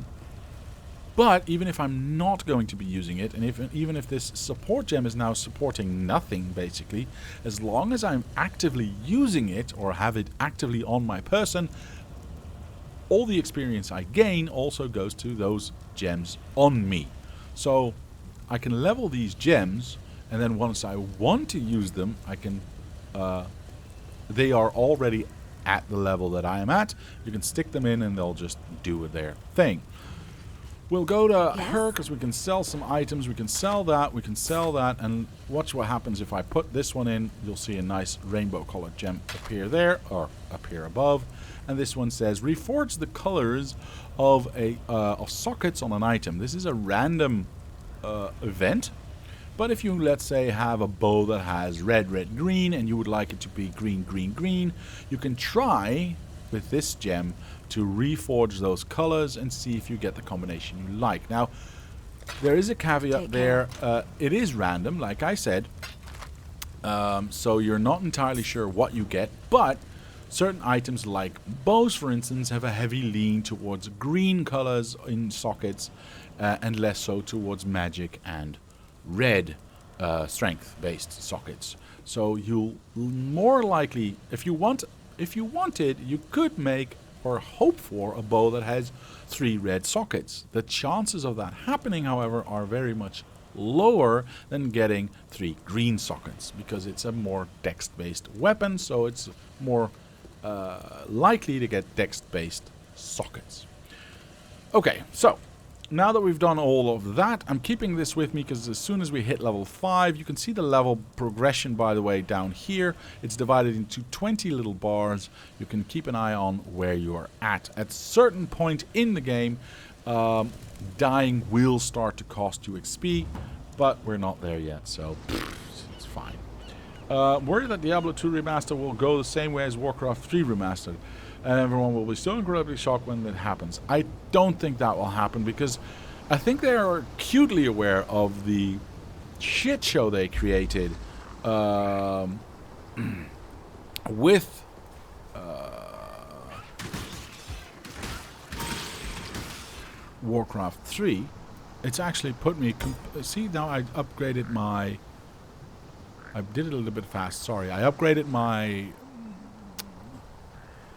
even if I'm not going to be using it, and even if this support gem is now supporting nothing, basically, as long as I'm actively using it or have it actively on my person, all the experience I gain also goes to those gems on me. So I can level these gems, and then once I want to use them, I can... they are already at the level that I am at. You can stick them in and they'll just do their thing. We'll go to her because we can sell some items. We can sell that, and watch what happens if I put this one in. You'll see a nice rainbow colored gem appear there, or appear above. And this one says, reforge the colors of sockets on an item. This is a random event. But if you, let's say, have a bow that has red, red, green, and you would like it to be green, green, green, you can try with this gem to reforge those colors and see if you get the combination you like. Now, there is a caveat there. It is random, like I said. So you're not entirely sure what you get, but certain items like bows, for instance, have a heavy lean towards green colors in sockets and less so towards magic and red strength-based sockets. So you'll more likely, if you wanted, you could make or hope for a bow that has 3 red sockets. The chances of that happening, however, are very much lower than getting 3 green sockets because it's a more dex-based weapon, so it's more likely to get dex-based sockets. Okay, so now that we've done all of that, I'm keeping this with me because as soon as we hit level 5, you can see the level progression, by the way, down here. It's divided into 20 little bars. You can keep an eye on where you are at. At a certain point in the game, dying will start to cost you XP, but we're not there yet, so it's fine. Worried that Diablo 2 Remaster will go the same way as Warcraft 3 Remastered, and everyone will be so incredibly shocked when that happens. I don't think that will happen because I think they are acutely aware of the shit show they created with Warcraft 3, it's actually put me... see, now I upgraded my... I did it a little bit fast, sorry. I upgraded my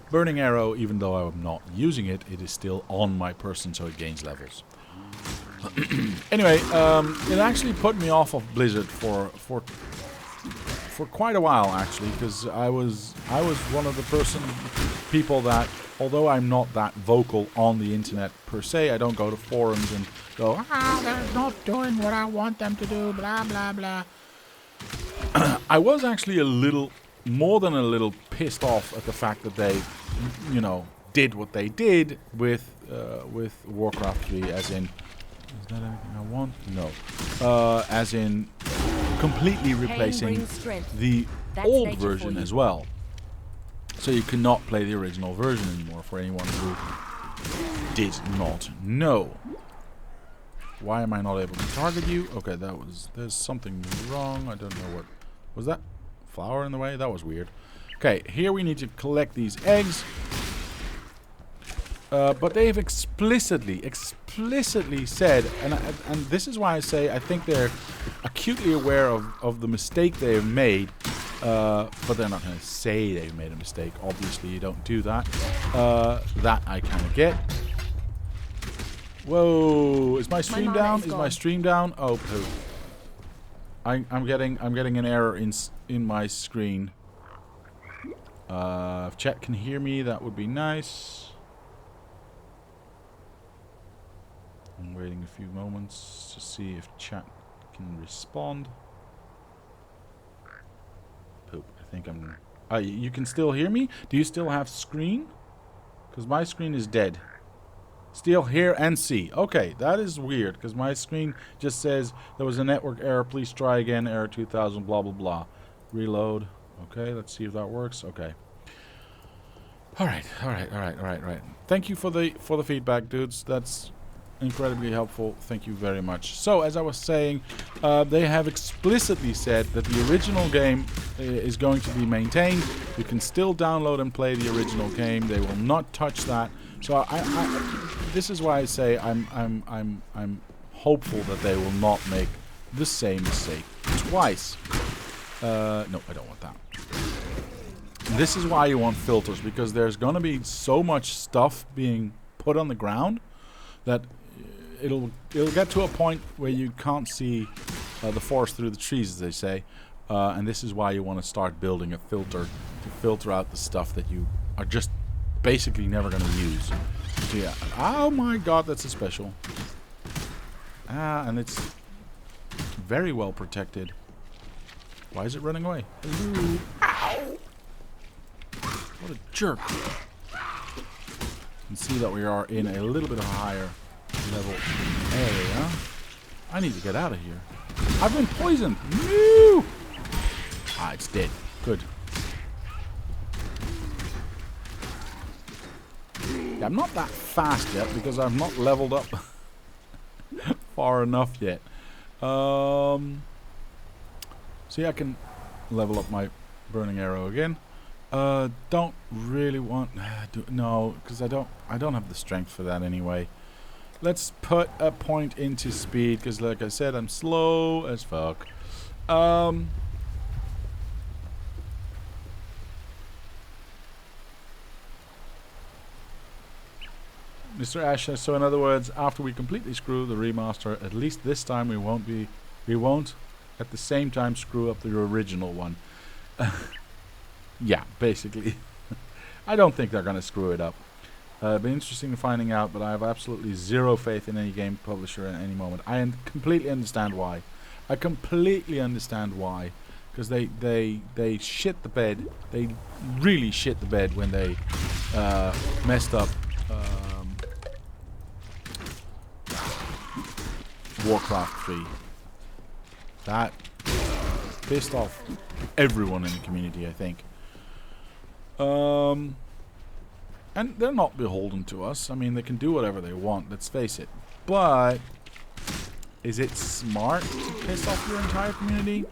Burning Arrow, even though I'm not using it. It is still on my person, so it gains levels. Anyway, it actually put me off of Blizzard for quite a while, actually, because I was one of the people that, although I'm not that vocal on the internet per se, I don't go to forums and go, they're not doing what I want them to do, blah blah blah. I was actually a little, more than a little, pissed off at the fact that they, you know, did what they did with Warcraft 3, as in, is that everything I want? No. As in completely replacing the old version as well. So you cannot play the original version anymore, for anyone who did not know. Why am I not able to target you? Okay, there's something wrong. I don't know what. Was that flower in the way? That was weird. Okay, here we need to collect these eggs. But they have explicitly said, and this is why I say I think they're acutely aware of the mistake they have made, but they're not going to say they've made a mistake. Obviously, you don't do that. That I kind of get. Whoa! Is my stream down? Is my stream down? Oh, poo! I'm getting an error in my screen. If chat can hear me, that would be nice. I'm waiting a few moments to see if chat can respond. Poop. I think I'm... you can still hear me? Do you still have screen? Because my screen is dead. Still hear and see. Okay, that is weird, because my screen just says there was a network error. Please try again. Error 2000, blah, blah, blah. Reload. Okay, let's see if that works. Okay. Alright. Thank you for the feedback, dudes. That's incredibly helpful. Thank you very much. So, as I was saying, they have explicitly said that the original game is going to be maintained. You can still download and play the original game. They will not touch that. So, this is why I say I'm hopeful that they will not make the same mistake twice. No, I don't want that. This is why you want filters, because there's going to be so much stuff being put on the ground that it'll get to a point where you can't see the forest through the trees, as they say, and this is why you want to start building a filter to filter out the stuff that you are just basically never going to use. So yeah. Oh my god, that's a special. And it's very well protected. Why is it running away? Ooh. Ow! What a jerk. You can see that we are in a little bit of a higher level area. I need to get out of here. I've been poisoned. No! Ah, it's dead. Good. Yeah, I'm not that fast yet because I've not leveled up far enough yet. See, I can level up my burning arrow again. Don't really want no, because I don't have the strength for that anyway. Let's put a point into speed, because like I said, I'm slow as fuck. Mr. Ash says, so in other words, after we completely screw the remaster, at least this time we won't at the same time screw up the original one. Yeah, basically. I don't think they're going to screw it up. It'll be interesting finding out, but I have absolutely zero faith in any game publisher at any moment. I completely understand why. I completely understand why. Because they shit the bed. They really shit the bed when they messed up Warcraft 3. That pissed off everyone in the community, I think. And they're not beholden to us. I mean, they can do whatever they want, let's face it. But is it smart to piss off your entire community?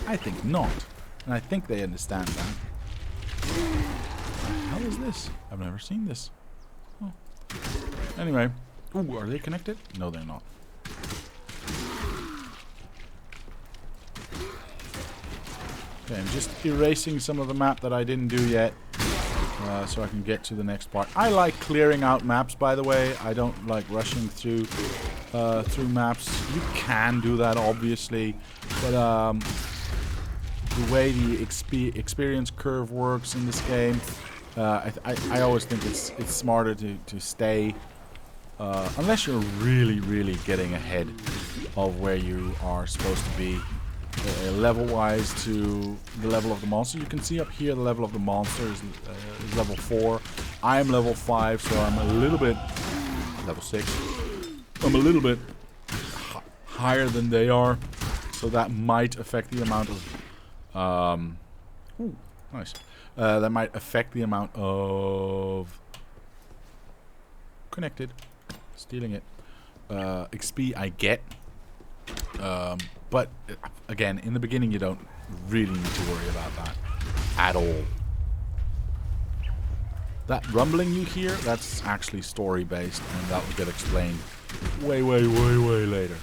I think not. And I think they understand that. What the hell is this? I've never seen this. Oh. Anyway. Ooh, are they connected? No, they're not. Okay, I'm just erasing some of the map that I didn't do yet. So I can get to the next part. I like clearing out maps, by the way. I don't like rushing through maps. You can do that, obviously, but the way the experience curve works in this game, I always think it's smarter to stay, unless you're really getting ahead of where you are supposed to be. Level-wise to the level of the monster. You can see up here the level of the monster is level 4. I am level 5, so I'm a little bit... level 6. I'm a little bit higher than they are, so that might affect the amount of... ooh, nice. That might affect the amount of... connected. Stealing it. XP I get. But, again, in the beginning you don't really need to worry about that at all. That rumbling you hear, that's actually story-based, and that will get explained way later.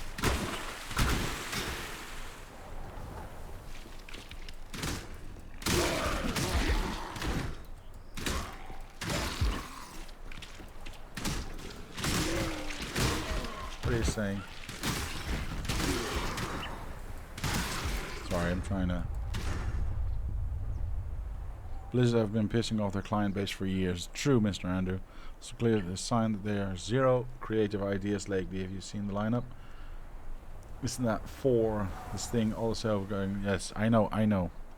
What are you saying? Sorry, I'm trying to... Blizzard have been pissing off their client base for years. True, Mr. Andrew. It's clear the sign that there are zero creative ideas lately. Have you seen the lineup? Isn't that for this thing also going... Yes, I know.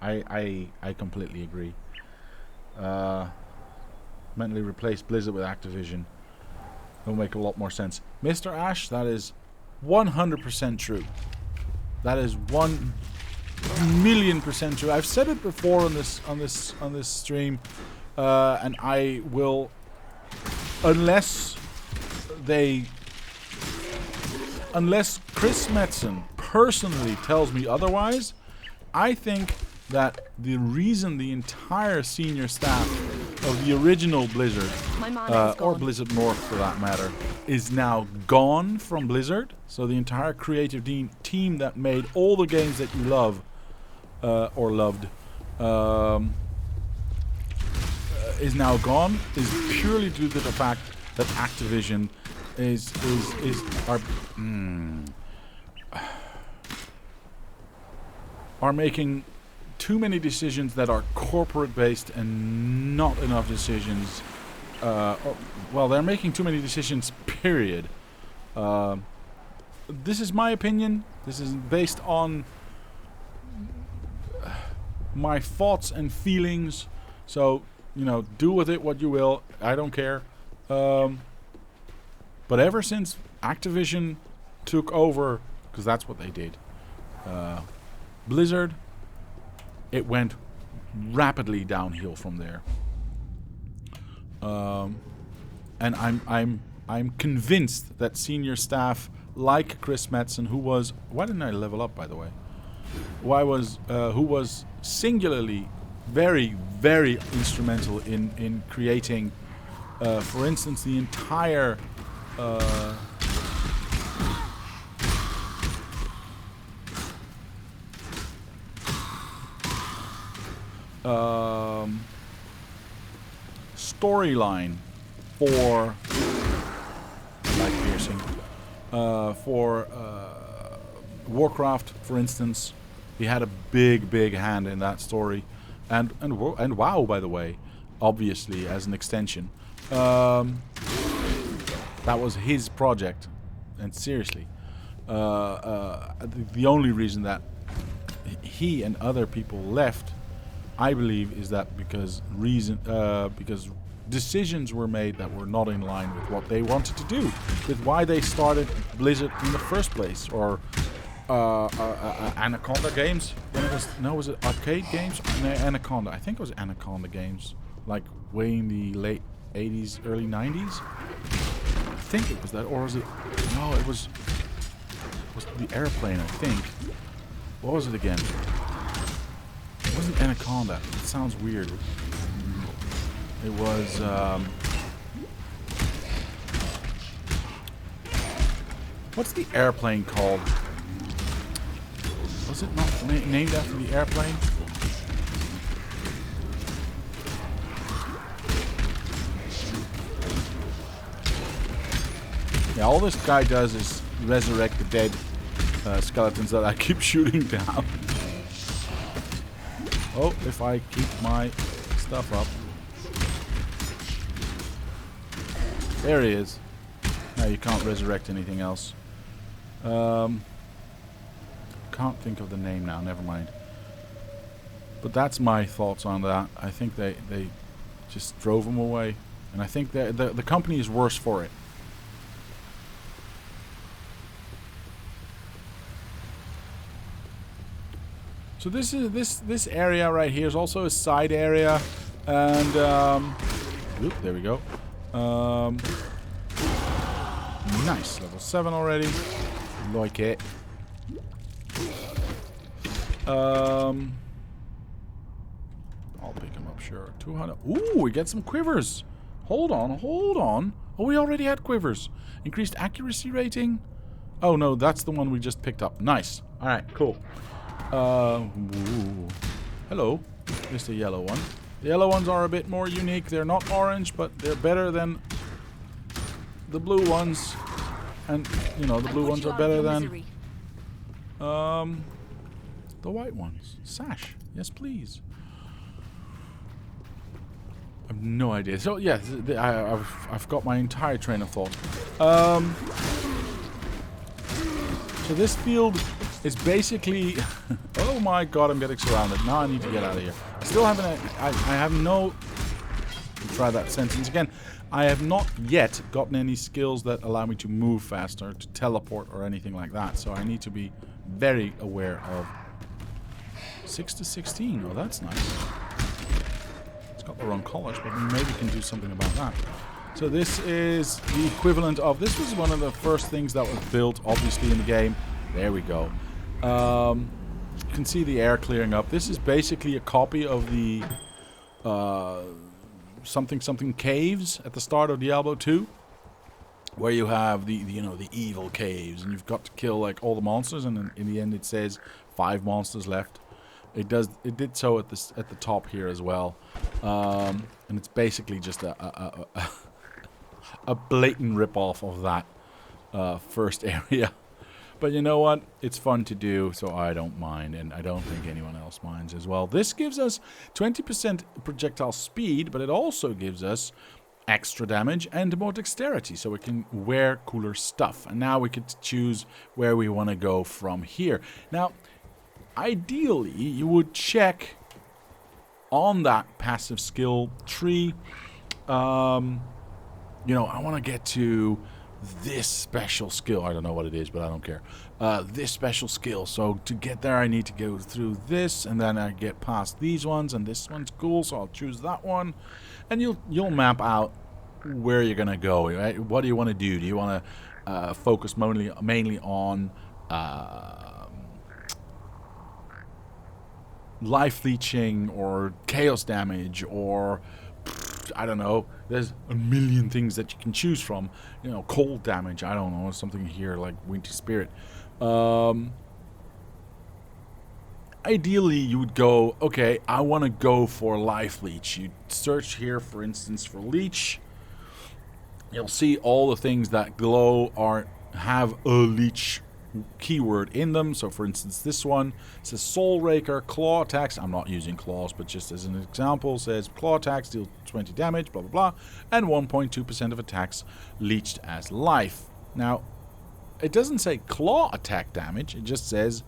I completely agree. Mentally replace Blizzard with Activision. It'll make a lot more sense. Mr. Ash, that is 100% true. That is 1,000,000% true. I've said it before on this stream, and I will, unless Chris Metzen personally tells me otherwise, I think that the reason the entire senior staff of the original Blizzard, or Blizzard North for that matter, is now gone from Blizzard, so the entire creative team that made all the games that you love, or loved, is now gone, is purely due to the fact that Activision are making too many decisions that are corporate based and not enough decisions. Well, they're making too many decisions, period. This is my opinion. This is based on my thoughts and feelings. So, you know, do with it what you will. I don't care. But ever since Activision took over, because that's what they did, Blizzard, it went rapidly downhill from there. And I'm convinced that senior staff like Chris Metzen, who was... Why didn't I level up, by the way? Who was singularly very instrumental in creating, for instance, the entire... storyline for piercing for Warcraft, for instance. He had a big hand in that story, and WoW, by the way, obviously as an extension. That was his project, and seriously, the only reason that he and other people left, I believe, is that because decisions were made that were not in line with what they wanted to do, with why they started Blizzard in the first place, or Anaconda Games. When it was it Arcade Games? No, Anaconda. I think it was Anaconda Games, like way in the late 80s, early 90s. I think it was that, or was it? No, it was the airplane, I think. What was it again? It wasn't Anaconda. It sounds weird. It was what's the airplane called? Was it not named after the airplane? Yeah, all this guy does is resurrect the dead skeletons that I keep shooting down. Oh, if I keep my stuff up. There he is. Now you can't resurrect anything else. Can't think of the name now, never mind. But that's my thoughts on that. I think they just drove him away. And I think the company is worse for it. So this is this area right here is also a side area, and oop, there we go. Nice, level 7 already. Like it. I'll pick him up, sure. 200. Ooh, we get some quivers. Hold on, hold on. Oh, we already had quivers. Increased accuracy rating. Oh no, that's the one we just picked up. Nice. All right, cool. Ooh. Hello. Here's the yellow one. The yellow ones are a bit more unique. They're not orange, but they're better than the blue ones. And, you know, the blue ones are better than the white ones. Sash. Yes, please. I have no idea. So, yeah, I've got my entire train of thought. So this field is basically... Oh my god, I'm getting surrounded. Now I need to get out of here. Still haven't... I have no... Try that sentence again. I have not yet gotten any skills that allow me to move faster, to teleport or anything like that. So I need to be very aware of... 6 to 16. Oh, that's nice. It's got the wrong colors, but maybe we can do something about that. So this is the equivalent of... This was one of the first things that was built, obviously, in the game. There we go. You can see the air clearing up. This is basically a copy of the something caves at the start of Diablo 2, where you have the evil caves, and you've got to kill like all the monsters, and then in the end it says 5 monsters left. It did so at the top here as well, and it's basically just a blatant rip-off of that first area. But you know what? It's fun to do, so I don't mind, and I don't think anyone else minds as well. This gives us 20% projectile speed, but it also gives us extra damage and more dexterity, so we can wear cooler stuff. And now we could choose where we want to go from here. Now, ideally, you would check on that passive skill tree. You know, I want to get to this special skill. I don't know what it is, but I don't care. This special skill. So to get there, I need to go through this, and then I get past these ones, and this one's cool, so I'll choose that one. And you'll map out where you're gonna go. Right? What do you want to do? Do you want to focus mainly on life leeching or chaos damage, or I don't know, there's a million things that you can choose from. You know, cold damage, I don't know, something here like Winter Spirit. Ideally, you would go, okay, I want to go for life leech. You search here, for instance, for leech. You'll see all the things that glow have a leech keyword in them. So for instance, this one says Soul Raker, claw attacks. I'm not using claws, but just as an example, says claw attacks deal 20 damage, blah blah blah, and 1.2% of attacks leeched as life. Now, it doesn't say claw attack damage, it just says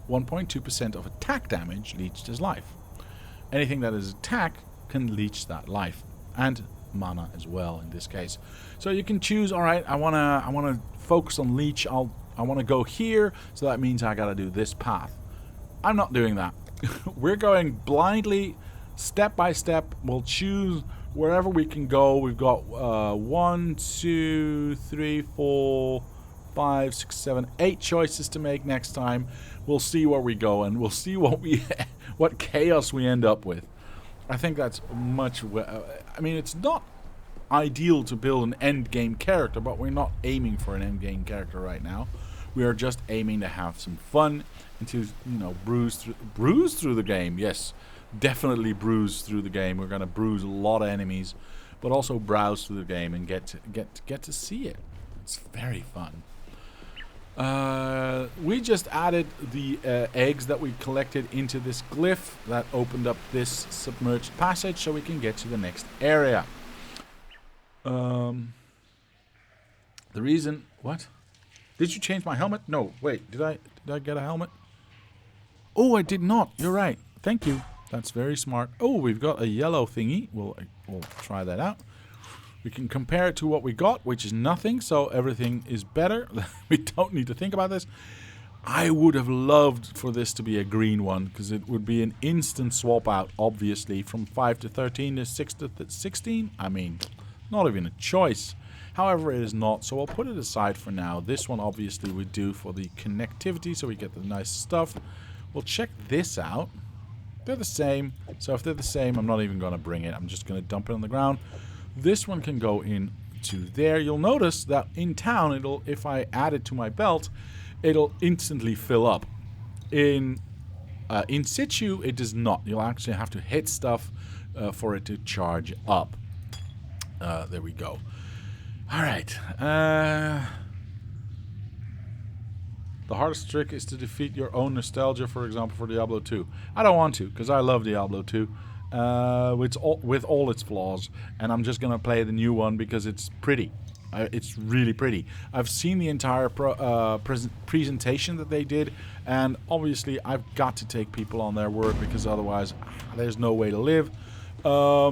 1.2% of attack damage leeched as life. Anything that is attack can leech that life, and mana as well in this case. So you can choose, alright, I wanna focus on leech, I want to go here, so that means I gotta do this path. I'm not doing that. We're going blindly, step by step. We'll choose wherever we can go. We've got 1, 2, 3, 4, 5, 6, 7, 8 choices to make next time. We'll see where we go, and we'll see what chaos we end up with. I think that's much... I mean, it's not ideal to build an end game character, but we're not aiming for an end game character right now. We are just aiming to have some fun and to, you know, bruise through the game. Yes, definitely bruise through the game. We're gonna bruise a lot of enemies, but also browse through the game and get to see it. It's very fun. We just added the eggs that we collected into this glyph that opened up this submerged passage, so we can get to the next area. The reason... What? Did you change my helmet? No, wait. Did I get a helmet? Oh, I did not. You're right. Thank you. That's very smart. Oh, we've got a yellow thingy. We'll try that out. We can compare it to what we got, which is nothing, so everything is better. We don't need to think about this. I would have loved for this to be a green one, because it would be an instant swap out, obviously, from 5 to 13 to 6 to 16. I mean, not even a choice. However, it is not, so I'll put it aside for now. This one obviously we do for the connectivity, so we get the nice stuff. We'll check this out. They're the same, so if they're the same, I'm not even going to bring it. I'm just going to dump it on the ground. This one can go into there. You'll notice that in town, if I add it to my belt, it'll instantly fill up. In situ, it does not. You'll actually have to hit stuff for it to charge up. There we go. Alright. The hardest trick is to defeat your own nostalgia, for example, for Diablo 2. I don't want to, because I love Diablo 2. With all its flaws. And I'm just going to play the new one because it's pretty. It's really pretty. I've seen the entire presentation that they did. And obviously, I've got to take people on their word, because otherwise, there's no way to live. I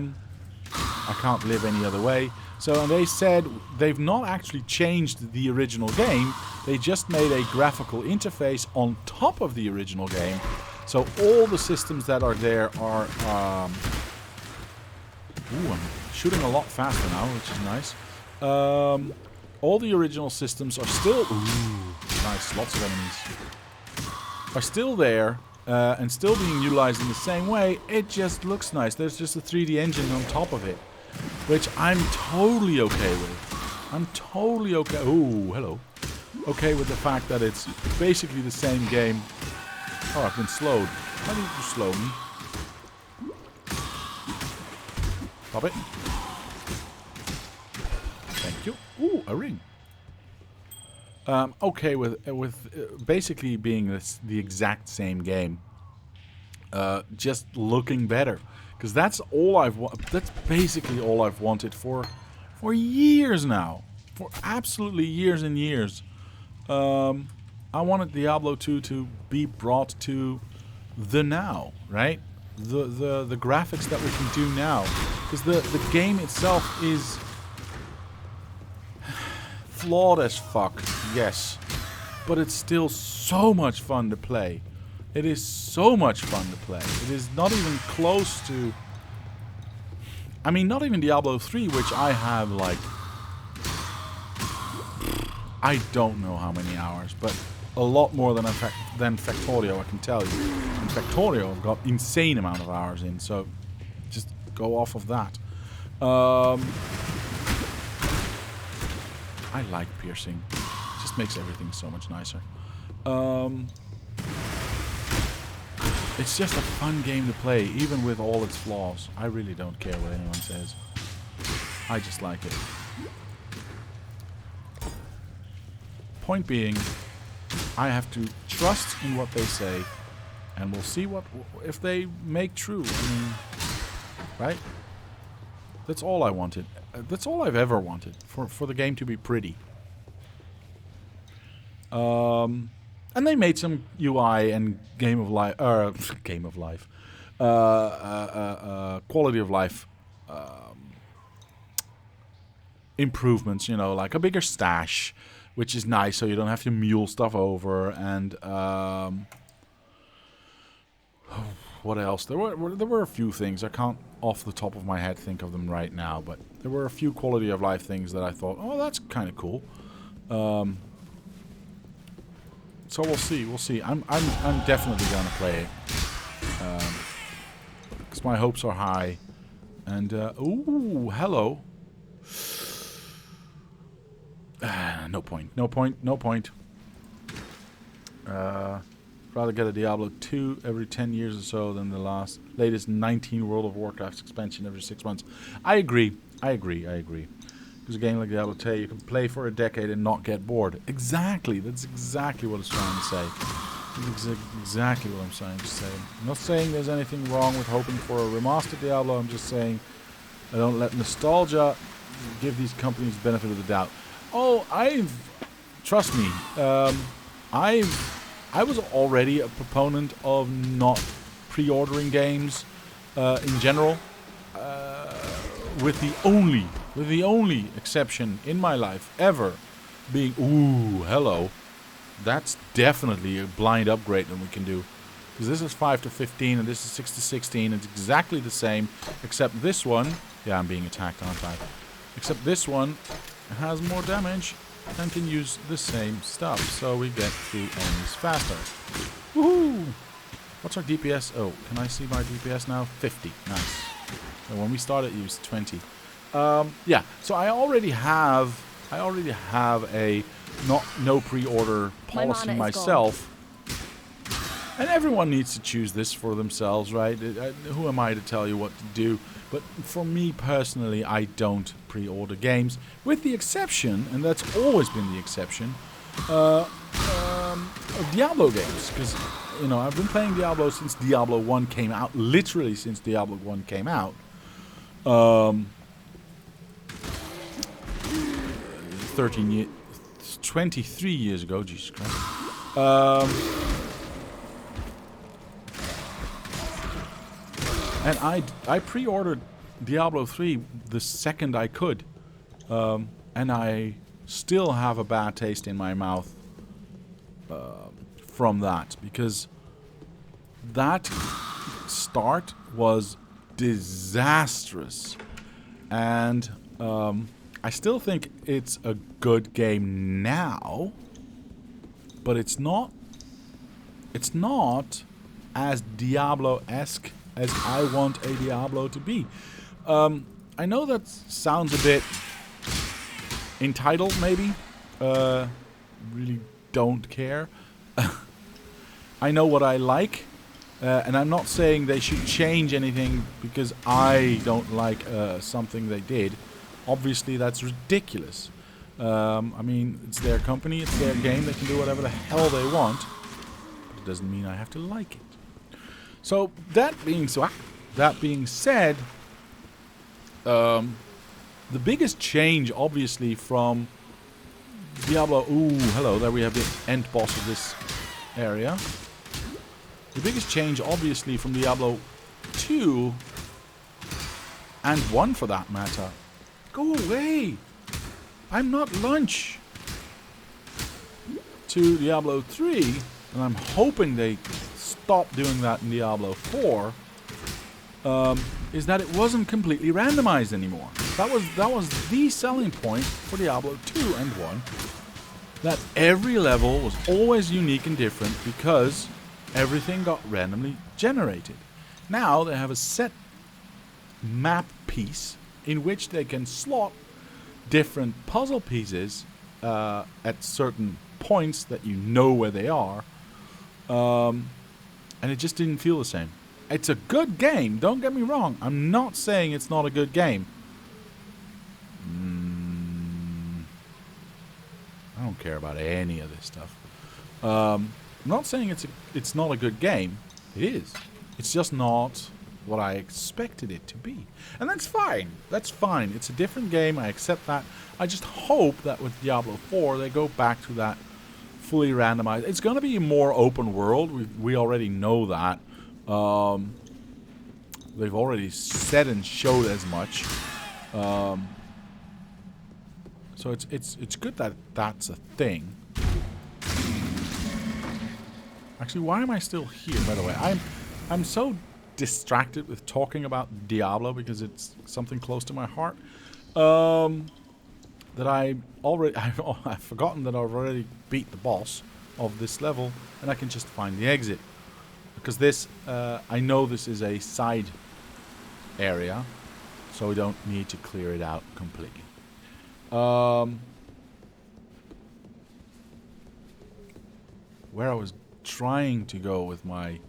can't live any other way. So, and they said they've not actually changed the original game. They just made a graphical interface on top of the original game. So all the systems that are there are... I'm shooting a lot faster now, which is nice. All the original systems are still... Ooh, nice, lots of enemies. Are still there, and still being utilized in the same way. It just looks nice. There's just a 3D engine on top of it, which I'm totally okay with. I'm totally okay... Ooh, hello. Okay with the fact that it's basically the same game. Oh, I've been slowed. Why did you slow me? Stop it. Thank you. Ooh, a ring. Okay, with basically being the exact same game. Just looking better. Because that's all that's basically all I've wanted for years now. For absolutely years and years. I wanted Diablo 2 to be brought to the now, right? The graphics that we can do now. Because the game itself is flawed as fuck, yes. But it's still so much fun to play. It is so much fun to play. It is not even close to... I mean, not even Diablo 3, which I have, like... I don't know how many hours, but... a lot more than Factorio, I can tell you. And Factorio I've got insane amount of hours in, so just go off of that. I like piercing. It just makes everything so much nicer. It's just a fun game to play, even with all its flaws. I really don't care what anyone says. I just like it. Point being, I have to trust in what they say, and we'll see if they make true. I mean, right? That's all I wanted. That's all I've ever wanted, for the game to be pretty. And they made some UI and quality of life improvements. You know, like a bigger stash, which is nice, so you don't have to mule stuff over. And what else? There were a few things. I can't, off the top of my head, think of them right now. But there were a few quality of life things that I thought, oh, that's kind of cool. So we'll see. We'll see. I'm definitely gonna play it. my hopes are high. And, ooh, hello. No point, no point, no point. Rather get a Diablo 2 every 10 years or so than the latest 19 World of Warcraft expansion every 6 months. I agree. Because a game like Diablo 2, you can play for a decade and not get bored. Exactly. That's exactly what it's trying to say. That's exactly what I'm trying to say. I'm not saying there's anything wrong with hoping for a remastered Diablo. I'm just saying I don't let nostalgia give these companies the benefit of the doubt. Oh, trust me, I was already a proponent of not pre-ordering games in general, with the only exception in my life ever being, ooh, hello, that's definitely a blind upgrade that we can do. Because this is 5 to 15 and this is 6 to 16. It's exactly the same, except this one, yeah, I'm being attacked, aren't I? Except this one has more damage and can use the same stuff, so we get through enemies faster. Woohoo! What's our DPS? Oh, can I see my DPS now? 50. Nice. And when we started, it was 20. Yeah. So I already have a no pre-order policy myself. And everyone needs to choose this for themselves, right? Who am I to tell you what to do? But for me personally, I don't pre-order games, with the exception, and that's always been the exception, of Diablo games. Because, you know, I've been playing Diablo since Diablo 1 came out, literally since Diablo 1 came out. 23 years ago, Jesus Christ. And I pre-ordered Diablo 3 the second I could. And I still have a bad taste in my mouth from that. Because that start was disastrous. And I still think it's a good game now. But it's not as Diablo-esque as I want a Diablo to be. I know that sounds a bit entitled, maybe. Really don't care. I know what I like, and I'm not saying they should change anything because I don't like something they did. Obviously, that's ridiculous. I mean, it's their company, it's their game, they can do whatever the hell they want. But it doesn't mean I have to like it. So that being said, the biggest change, obviously, from Diablo. Ooh, hello! There we have the end boss of this area. The biggest change, obviously, from Diablo 2 and 1, for that matter. Go away! I'm not lunch. To Diablo 3, and I'm hoping they stop doing that in Diablo 4, is that it wasn't completely randomized anymore. That was the selling point for Diablo 2 and 1. That every level was always unique and different because everything got randomly generated. Now they have a set map piece in which they can slot different puzzle pieces at certain points that you know where they are. And it just didn't feel the same. It's a good game, don't get me wrong. I'm not saying it's not a good game. I don't care about any of this stuff. I'm not saying it's not a good game. It is. It's just not what I expected it to be. And that's fine. That's fine. It's a different game. I accept that. I just hope that with Diablo 4 they go back to that fully randomized. It's going to be more open world. We already know that. They've already said and showed as much. So it's good that that's a thing. Actually, why am I still here, by the way? I'm so distracted with talking about Diablo because it's something close to my heart. That I've forgotten that I've already beat the boss of this level, and I can just find the exit. Because this, I know this is a side area, so we don't need to clear it out completely. Where I was trying to go with my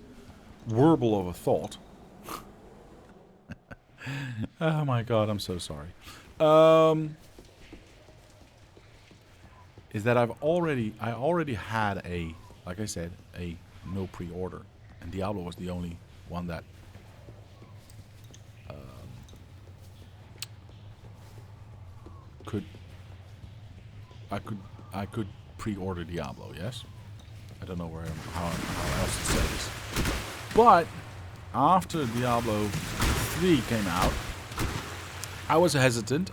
warble of a thought. Oh my god, I'm so sorry. Is that I already had a, like I said, a no pre-order, and Diablo was the only one that I could pre-order Diablo. Yes, I don't know how else to say this, but after Diablo 3 came out, I was hesitant,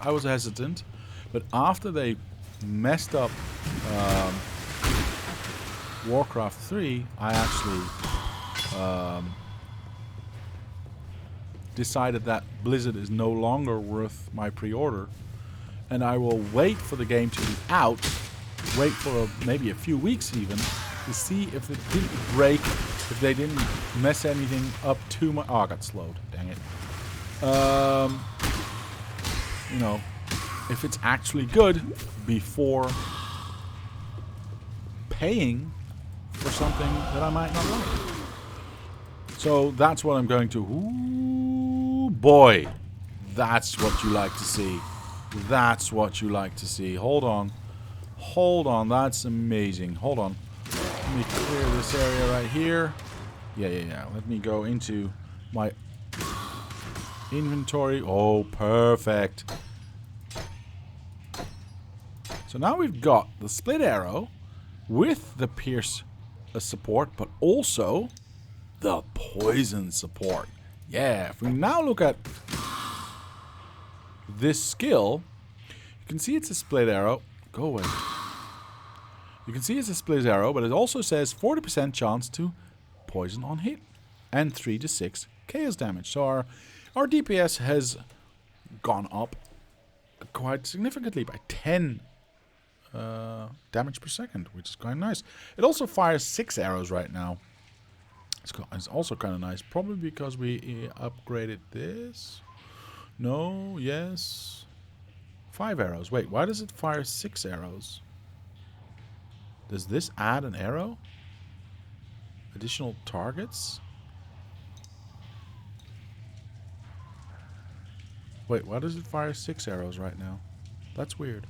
but after they messed up Warcraft 3, I actually decided that Blizzard is no longer worth my pre-order, and I will wait for the game to be out, wait for maybe a few weeks even, to see if it didn't break, if they didn't mess anything up too much. Oh, I got slowed, dang it. You know, if it's actually good before paying for something that I might not like. So that's what I'm going to... Ooh, boy. That's what you like to see. That's what you like to see. Hold on. Hold on. That's amazing. Hold on. Let me clear this area right here. Yeah. Let me go into my inventory. Oh, perfect. So now we've got the split arrow with the pierce support, but also the poison support. Yeah, if we now look at this skill, you can see it's a split arrow. Go away. You can see it's a split arrow, but it also says 40% chance to poison on hit and 3 to 6 chaos damage. So our DPS has gone up quite significantly by 10 damage per second, which is quite nice. It also fires 6 arrows right now. It's also kind of nice, probably because we upgraded this. No, yes. 5 arrows. Wait, why does it fire 6 arrows? Does this add an arrow? Additional targets? Wait, why does it fire 6 arrows right now? That's weird.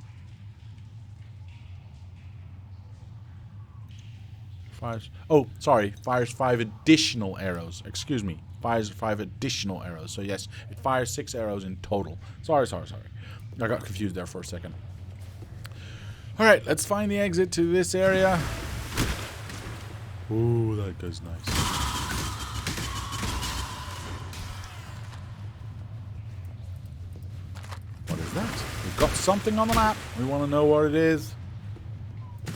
Fires... Oh, sorry. Fires 5 additional arrows. Excuse me. Fires 5 additional arrows. So yes, it fires 6 arrows in total. Sorry. I got confused there for a second. Alright, let's find the exit to this area. Ooh, that goes nice. What is that? We've got something on the map. We want to know what it is. I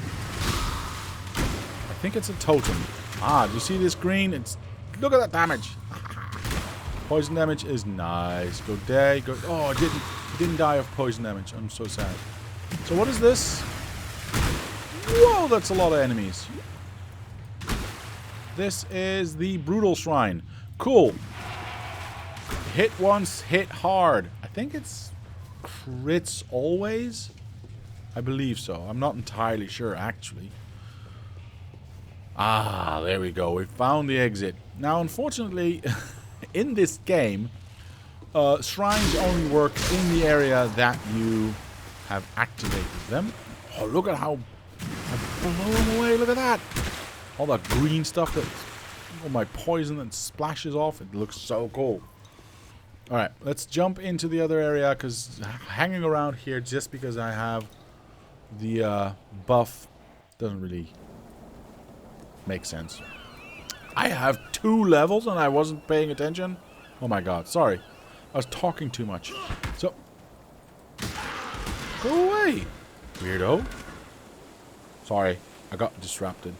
think it's a totem. Ah, do you see this green? Look at that damage. Poison damage is nice. Go day, go... Oh, it didn't die of poison damage. I'm so sad. So what is this? Whoa, that's a lot of enemies. This is the Brutal Shrine. Cool. Hit once, hit hard. I think it's crits always. I believe so. I'm not entirely sure, actually. Ah, there we go. We found the exit. Now, unfortunately, in this game, shrines only work in the area that you have activated them. Oh, look at how I blow them away. Look at that. All that green stuff, all my poison that splashes off. It looks so cool. Alright, let's jump into the other area, because hanging around here just because I have the buff doesn't really make sense. I have 2 levels and I wasn't paying attention. Oh my god, sorry. I was talking too much. So, go away, weirdo. Sorry, I got disrupted.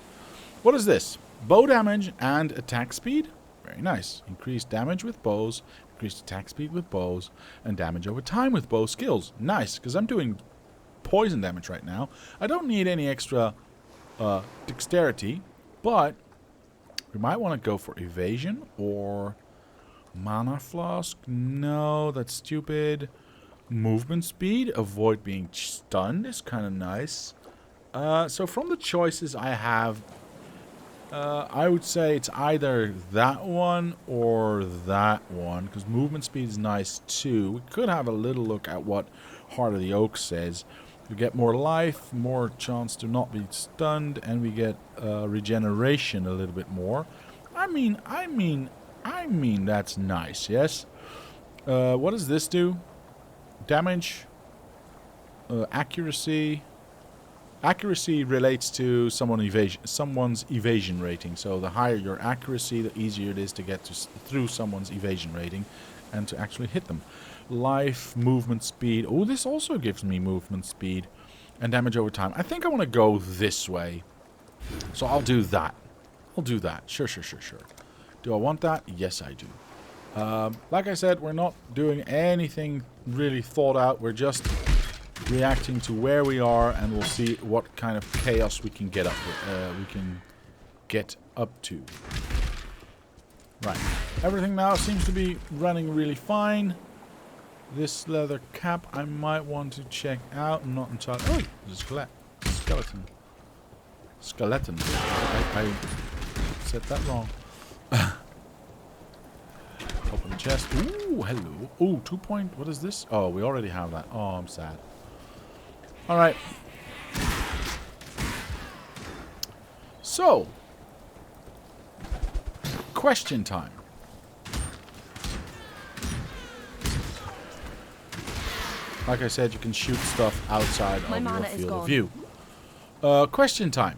What is this? Bow damage and attack speed? Very nice. Increased damage with bows, increased attack speed with bows, and damage over time with bow skills. Nice, because I'm doing poison damage right now. I don't need any extra dexterity, but we might want to go for evasion or Mana flask? No, that's stupid. Movement speed? Avoid being stunned is kind of nice. So from the choices I have, I would say it's either that one or that one, because movement speed is nice too. We could have a little look at what Heart of the Oak says. We get more life, more chance to not be stunned, and we get regeneration a little bit more. I mean, that's nice, yes? What does this do? Damage, accuracy. Accuracy relates to someone's evasion rating. So the higher your accuracy, the easier it is to get through someone's evasion rating and to actually hit them. Life, movement speed. Oh, this also gives me movement speed and damage over time. I think I want to go this way. So I'll do that. I'll do that. Sure. Do I want that? Yes, I do. Like I said, we're not doing anything really thought out. We're just reacting to where we are, and we'll see what kind of chaos we can get up to. Right. Everything now seems to be running really fine. This leather cap I might want to check out. I'm not entirely... Oh, there's a skeleton. Skeleton. I said that wrong. Open the chest. Ooh, hello. Ooh, 2 point. What is this? Oh, we already have that. Oh, I'm sad. Alright. So. Question time. Like I said, you can shoot stuff outside of your field of view. Question time.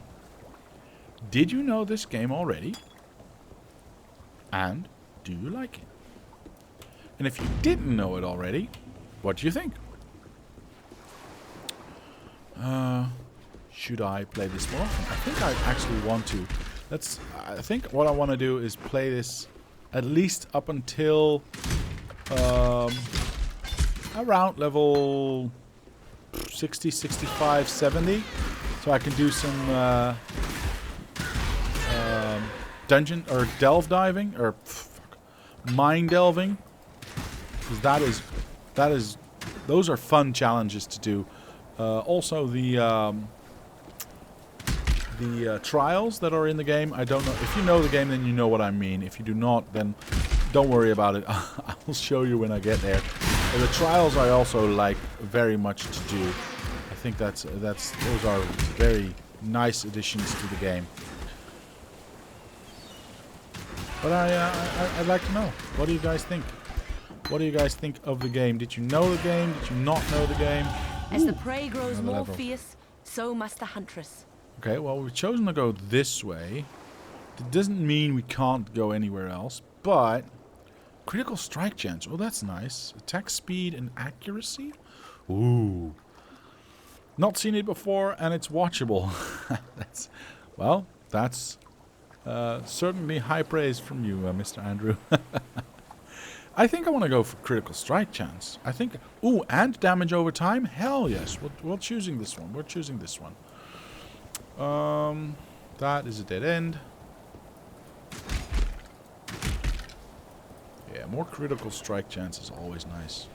Did you know this game already? And do you like it? And if you didn't know it already, what do you think? Should I play this more often? I think I actually want to. I think what I want to do is play this at least up until around level 60, 65, 70. So I can do some dungeon or delve diving or mine delving. Because those are fun challenges to do. Also the trials that are in the game, I don't know. If you know the game, then you know what I mean. If you do not, then don't worry about it. I'll show you when I get there. The trials I also like very much to do. I think those are very nice additions to the game. But I'd like to know. What do you guys think? What do you guys think of the game? Did you know the game? Did you not know the game? As the prey grows more level. fierce, so must the huntress. Okay, well, we've chosen to go this way. It doesn't mean we can't go anywhere else, but... Critical strike chance. Oh, that's nice. Attack speed and accuracy? Ooh. Not seen it before, and it's watchable. That's certainly high praise from you, Mr. Andrew. I think I want to go for critical strike chance. I think... Ooh, and damage over time? Hell yes. We're choosing this one. We're choosing this one. That is a dead end. Yeah, more critical strike chance is always nice.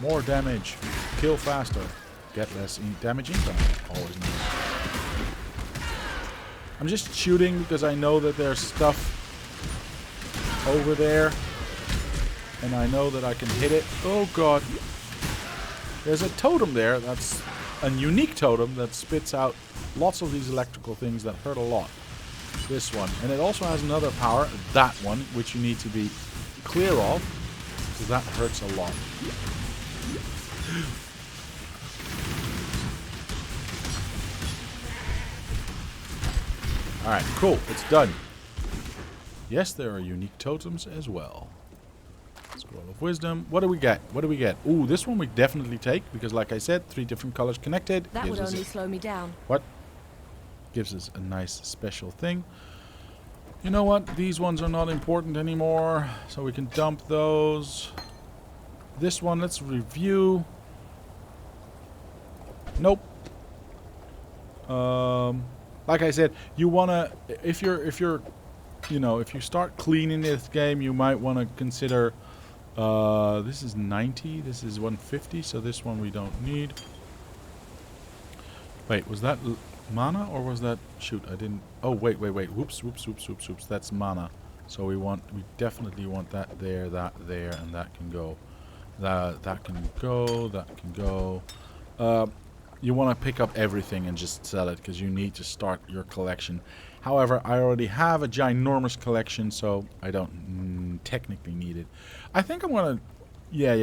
More damage. Kill faster. Get less damage income. Always nice. I'm just shooting because I know that there's stuff over there. And I know that I can hit it. Oh god. There's a totem there. That's a unique totem that spits out lots of these electrical things that hurt a lot. This one. And it also has another power. That one. Which you need to be clear of. Because that hurts a lot. Alright, cool. It's done. Yes, there are unique totems as well. Scroll of Wisdom. What do we get? What do we get? Ooh, this one we definitely take. Because like I said, 3 different colors connected. That would only slow me down. What? Gives us a nice special thing. You know what? These ones are not important anymore. So we can dump those. This one, let's review. Nope. Like I said, you wanna if you're you know, if you start cleaning this game, you might want to consider. This is 90. This is 150. So this one we don't need. Wait, was that mana or was that? Shoot, I didn't. Oh wait. Whoops. That's mana. So we definitely want that there, and that can go. That can go. That can go. You want to pick up everything and just sell it because you need to start your collection. However, I already have a ginormous collection, so I don't technically need it. I think I'm gonna. Yeah.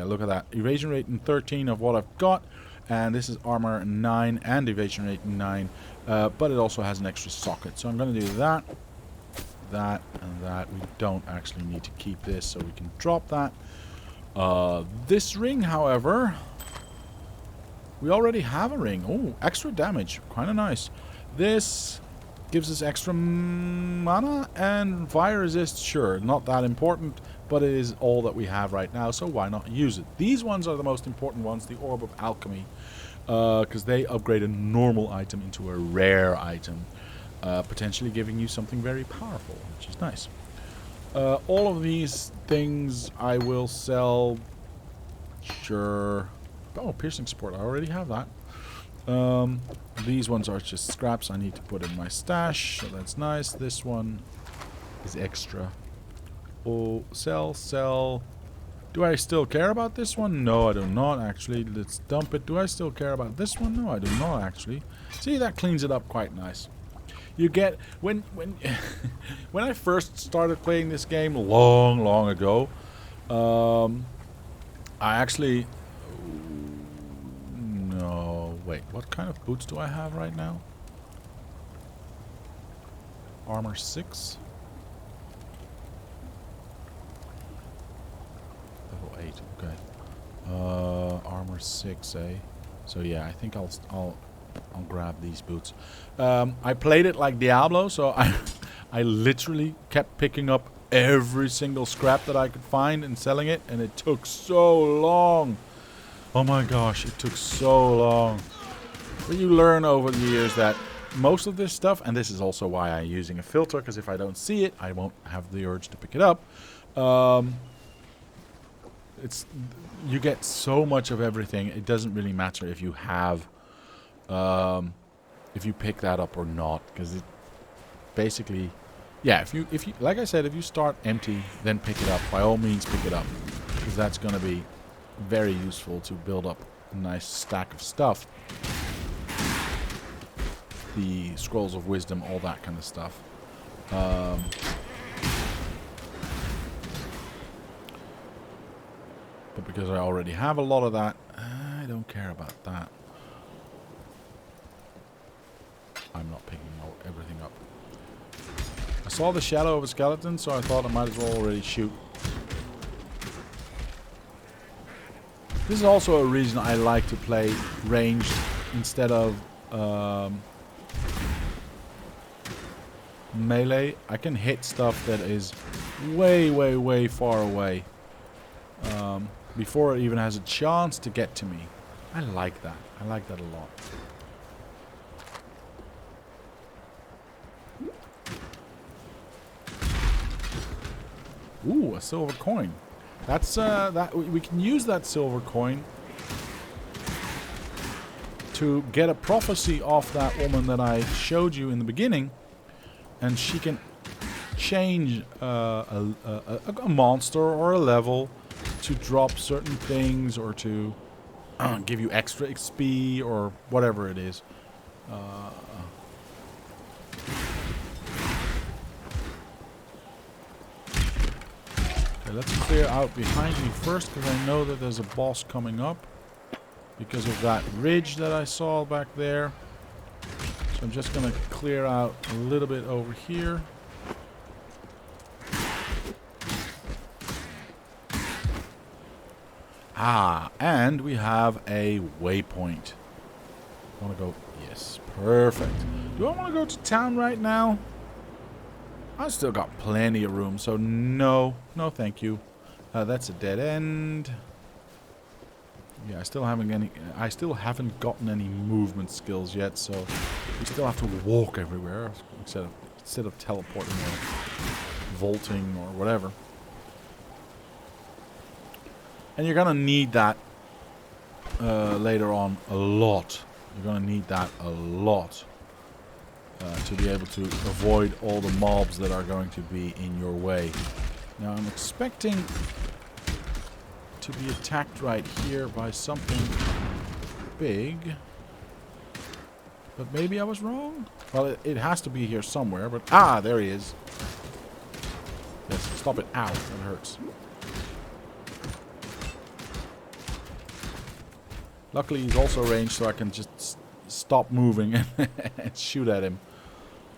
Look at that. Evasion rate in 13 of what I've got, and this is armor 9 and evasion rate 9. But it also has an extra socket, so I'm gonna do that, and that. We don't actually need to keep this, so we can drop that. This ring, however. We already have a ring. Oh, extra damage. Kind of nice. This gives us extra mana and fire resist. Sure, not that important, but it is all that we have right now, so why not use it? These ones are the most important ones, the Orb of Alchemy, because they upgrade a normal item into a rare item, potentially giving you something very powerful, which is nice. All of these things I will sell. Sure. Oh, piercing support. I already have that. These ones are just scraps I need to put in my stash. So that's nice. This one is extra. Oh, sell. Do I still care about this one? No, I do not actually. Let's dump it. Do I still care about this one? No, I do not actually. See, that cleans it up quite nice. You get when when I first started playing this game long ago, I actually. No, wait, what kind of boots do I have right now? Armor 6? Level 8, okay. Armor 6, eh? So yeah, I think I'll grab these boots. I played it like Diablo, so I literally kept picking up every single scrap that I could find and selling it, and it took so long. Oh my gosh, it took so long. But you learn over the years that most of this stuff, and this is also why I'm using a filter, because if I don't see it, I won't have the urge to pick it up. You get so much of everything, it doesn't really matter if you have, if you pick that up or not, because it basically, yeah, if you, like I said, if you start empty, then pick it up. By all means, pick it up, because that's going to be very useful to build up a nice stack of stuff. The scrolls of wisdom, all that kind of stuff. But because I already have a lot of that, I don't care about that. I'm not picking everything up. I saw the shadow of a skeleton, so I thought I might as well already shoot. This is also a reason I like to play ranged instead of melee. I can hit stuff that is way far away before it even has a chance to get to me. I like that. I like that a lot. Ooh, a silver coin. That's that we can use that silver coin to get a prophecy off that woman that I showed you in the beginning, and she can change a monster or a level to drop certain things or to give you extra XP or whatever it is. Let's clear out behind me first, because I know that there's a boss coming up because of that ridge that I saw back there. So I'm just going to clear out a little bit over here. Ah, and we have a waypoint. I want to go... Yes, perfect. Do I want to go to town right now? I still got plenty of room, so no thank you. That's a dead end. Yeah, I still haven't gotten any movement skills yet, so we still have to walk everywhere instead of instead of teleporting or vaulting or whatever. And you're gonna need that later on a lot. You're gonna need that a lot to be able to avoid all the mobs that are going to be in your way. Now I'm expecting to be attacked right here by something big. But maybe I was wrong? Well, it has to be here somewhere, but... Ah, there he is. Yes, stop it. Ow, that hurts. Luckily, he's also ranged, so I can just stop moving and shoot at him.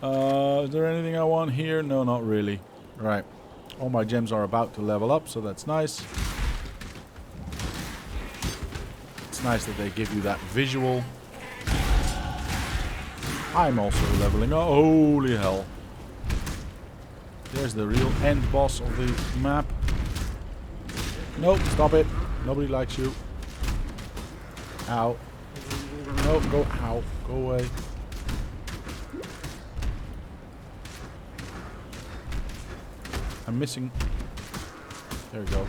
Is there anything I want here? No, not really. Right. All my gems are about to level up, so that's nice. It's nice that they give you that visual. I'm also leveling up. Holy hell. There's the real end boss of the map. Nope, stop it. Nobody likes you. Ow. Nope, go ow. Go away. I'm missing. There we go.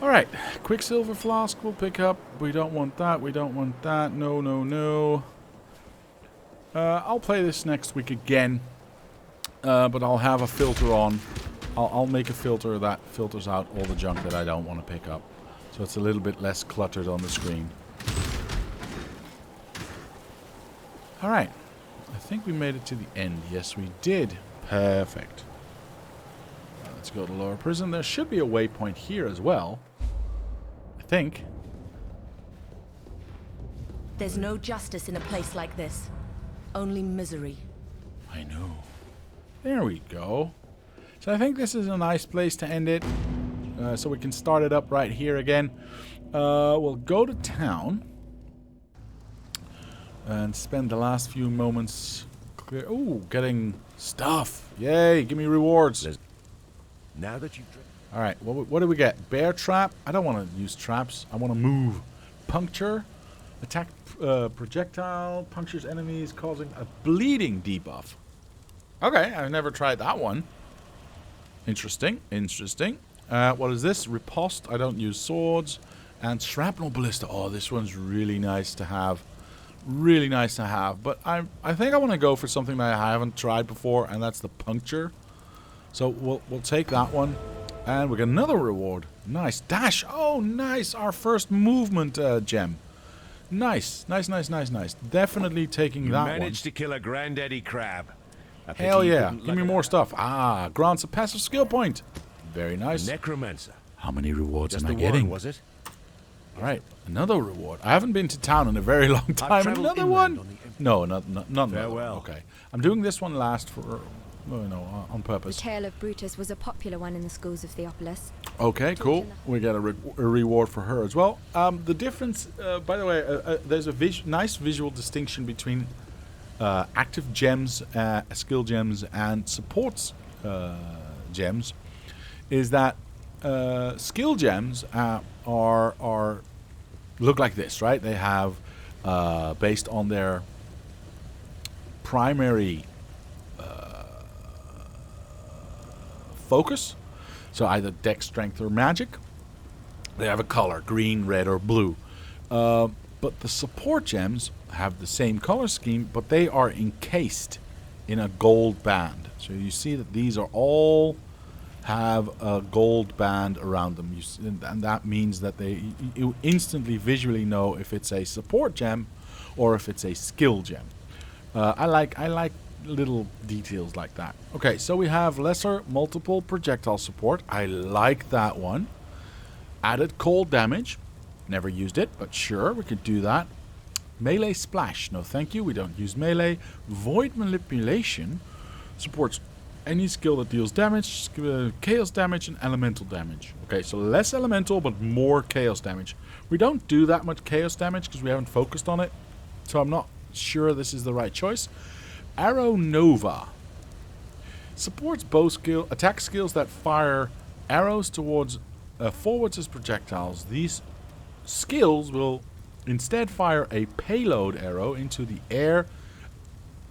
Alright. Quicksilver flask we'll pick up. We don't want that. We don't want that. No, no, no. I'll play this next week again. But I'll have a filter on. I'll make a filter that filters out all the junk that I don't want to pick up. So it's a little bit less cluttered on the screen. Alright. I think we made it to the end. Yes, we did. Perfect. Let's go to lower prison. There should be a waypoint here as well. I think. There's no justice in a place like this. Only misery. I know. There we go. So I think this is a nice place to end it. So we can start it up right here again. We'll go to town. And spend the last few moments clear. Ooh, getting stuff. Yay, give me rewards. Now that you've... Alright, what do we get? Bear trap? I don't want to use traps. I want to move. Puncture. Attack projectile. Punctures enemies, causing a bleeding debuff. Okay, I've never tried that one. Interesting, interesting. What is this? Riposte. I don't use swords. And shrapnel ballista. Oh, this one's really nice to have. Really nice to have. But I think I want to go for something that I haven't tried before, and that's the puncture. So we'll take that one. And we get another reward. Nice. Dash. Oh, nice. Our first movement gem. Nice. Nice, nice, nice, nice. Definitely taking that one. You managed to kill a granddaddy crab. Hell yeah. Give me more stuff. Ah, grants a passive skill point. Very nice. Necromancer. How many rewards Just am I the getting? one, was it? Alright, another reward. I haven't been to town in a very long time. Another one? No, not Farewell. Okay. I'm doing this one last for... on purpose. The tale of Brutus was a popular one in the schools of Theopolis. Okay, cool. We get a reward for her as well. The difference, by the way, there's a nice visual distinction between active gems, skill gems, and supports gems. Is that skill gems are look like this, right? They have based on their primary focus, so either dex, strength, or magic. They have a color: green, red, or blue. But the support gems have the same color scheme, but they are encased in a gold band. So you see that these are all have a gold band around them, and that means that you instantly visually know if it's a support gem or if it's a skill gem. I like little details like that. Okay, so we have lesser multiple projectile support. I like that one. Added cold damage. Never used it, but sure, we could do that. Melee splash. No, thank you. We don't use melee. Void manipulation supports any skill that deals damage, chaos damage, and elemental damage. Okay, so less elemental, but more chaos damage. We don't do that much chaos damage because we haven't focused on it, so I'm not sure this is the right choice. Arrow Nova supports bow skill attack skills that fire arrows towards forwards as projectiles. These skills will instead fire a payload arrow into the air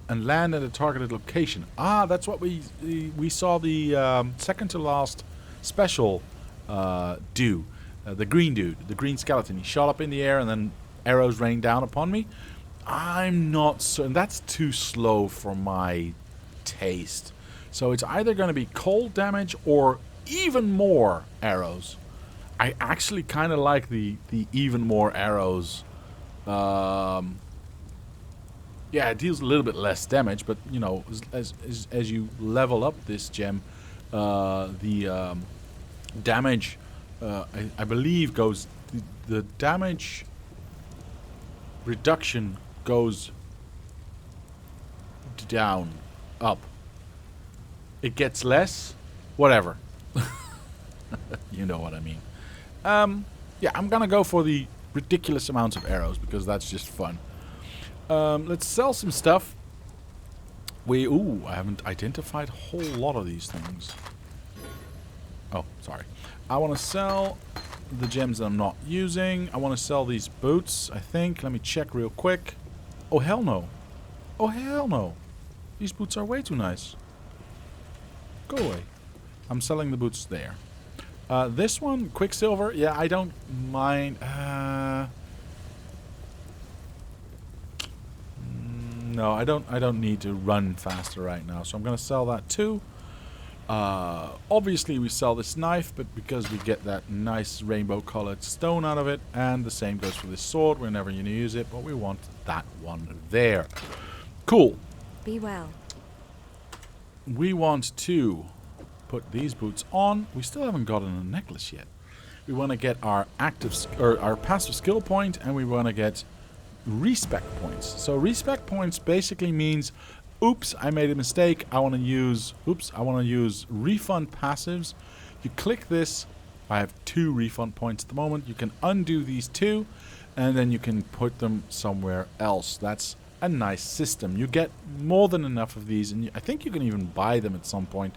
and land at a targeted location. Ah, that's what we saw the second to last special do. The green dude, the green skeleton. He shot up in the air and then arrows rained down upon me. I'm not certain. That's too slow for my taste. So it's either going to be cold damage or even more arrows. I actually kind of like the even more arrows. Yeah, it deals a little bit less damage, but you know, as you level up this gem, the damage, I believe, goes. The damage reduction goes down, up. It gets less, whatever. You know what I mean. Yeah, I'm gonna go for the ridiculous amounts of arrows because that's just fun. Let's sell some stuff. Ooh, I haven't identified a whole lot of these things. Oh, sorry. I want to sell the gems that I'm not using. I want to sell these boots, I think. Let me check real quick. Oh, hell no. Oh, hell no. These boots are way too nice. Go away. I'm selling the boots there. This one, Quicksilver. Yeah, I don't mind. No, I don't need to run faster right now, so I'm gonna sell that too. Obviously we sell this knife, but because we get that nice rainbow colored stone out of it, and the same goes for this sword whenever you use it, but we want that one there. Cool. Be well. We want to put these boots on. We still haven't gotten a necklace yet. We want to get our our passive skill point, and we want to get respec points. So respec points basically means, oops, I made a mistake. I want to use refund passives. You click this. I have 2 refund points at the moment. You can undo these 2, and then you can put them somewhere else. That's a nice system. You get more than enough of these, and I think you can even buy them at some point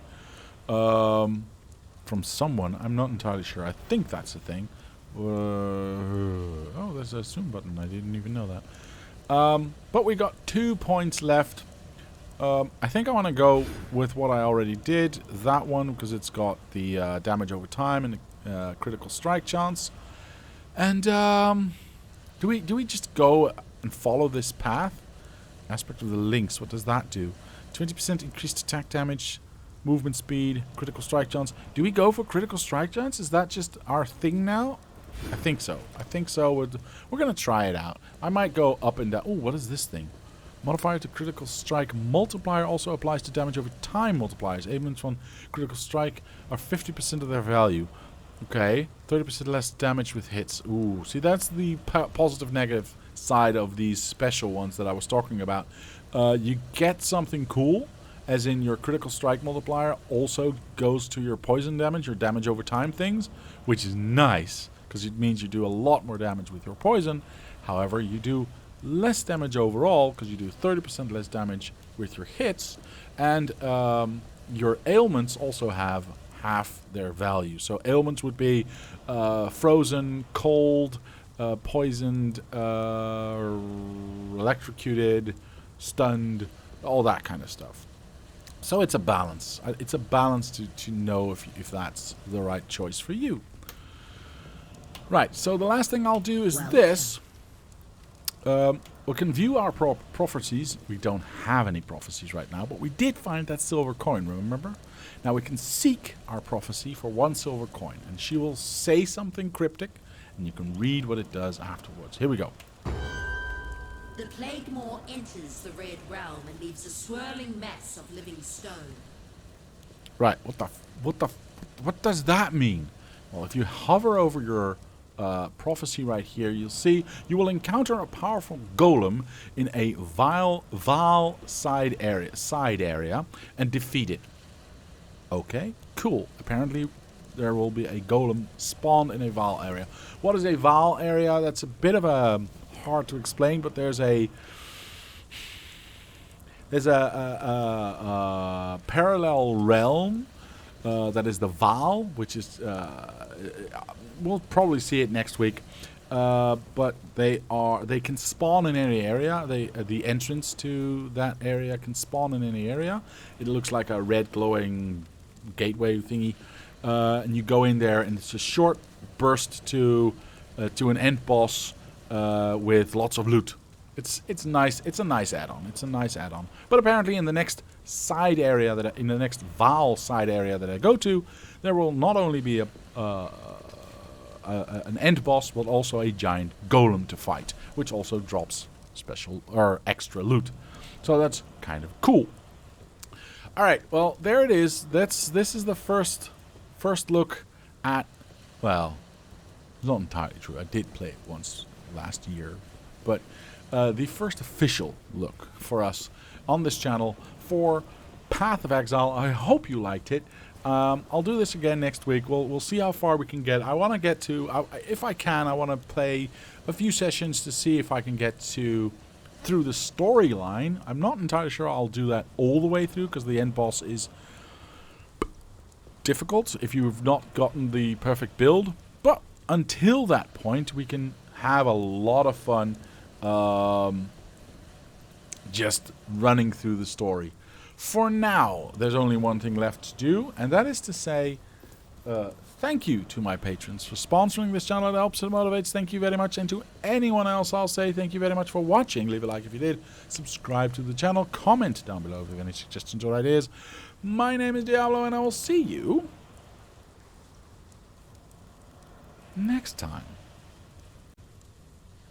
from someone. I'm not entirely sure. I think that's the thing. Oh, there's a zoom button. I didn't even know that. But we got 2 points left. I think I want to go with what I already did. That one, because it's got the damage over time and the critical strike chance. And do we just go and follow this path? Aspect of the links. What does that do? 20% increased attack damage, movement speed, critical strike chance. Do we go for critical strike chance? Is that just our thing now? I think so. I think so. We're going to try it out. I might go up and down. Oh, what is this thing? Modifier to critical strike multiplier also applies to damage over time multipliers. Ailments on critical strike are 50% of their value. Okay. 30% less damage with hits. Ooh. See, that's the positive negative side of these special ones that I was talking about. You get something cool, as in your critical strike multiplier also goes to your poison damage, your damage over time things, which is nice, because it means you do a lot more damage with your poison. However, you do less damage overall, because you do 30% less damage with your hits, and your ailments also have half their value. So ailments would be frozen, cold, poisoned, electrocuted, stunned, all that kind of stuff. So it's a balance. It's a balance to know if that's the right choice for you. Right, so the last thing I'll do is this. We can view our prophecies. We don't have any prophecies right now, but we did find that silver coin, remember? Now we can seek our prophecy for 1 silver coin, and she will say something cryptic, and you can read what it does afterwards. Here we go. The Plague Maw enters the Red Realm and leaves a swirling mess of living stone. Right, what does that mean? Well, if you hover over your prophecy right here, you'll see you will encounter a powerful golem in a Vaal side area and defeat it. Okay, cool. Apparently there will be a golem spawned in a Vaal area. What is a Vaal area? That's a bit of a hard to explain, but there's a parallel realm that is the Vaal, which is we'll probably see it next week. but they can spawn in any area. The entrance to that area can spawn in any area. It looks like a red glowing gateway thingy, and you go in there, and it's a short burst to an end boss with lots of loot. It's nice. It's a nice add-on. It's a nice add-on. But apparently, in the next side area in the next Val side area that I go to, there will not only be an end boss, but also a giant golem to fight, which also drops special or extra loot. So that's kind of cool. All right, well, there it is. This is the first look at, well, it's not entirely true. I did play it once last year, but the first official look for us on this channel for Path of Exile. I hope you liked it. I'll do this again next week. We'll see how far we can get. I want to get to, if I can, I want to play a few sessions to see if I can get through the storyline. I'm not entirely sure I'll do that all the way through, because the end boss is difficult if you've not gotten the perfect build. But until that point, we can have a lot of fun just running through the story. For now, there's only one thing left to do, and that is to say thank you to my patrons for sponsoring this channel. It helps, it motivates. Thank you very much. And to anyone else, I'll say thank you very much for watching. Leave a like if you did. Subscribe to the channel. Comment down below if you have any suggestions or ideas. My name is Diablo, and I will see you next time.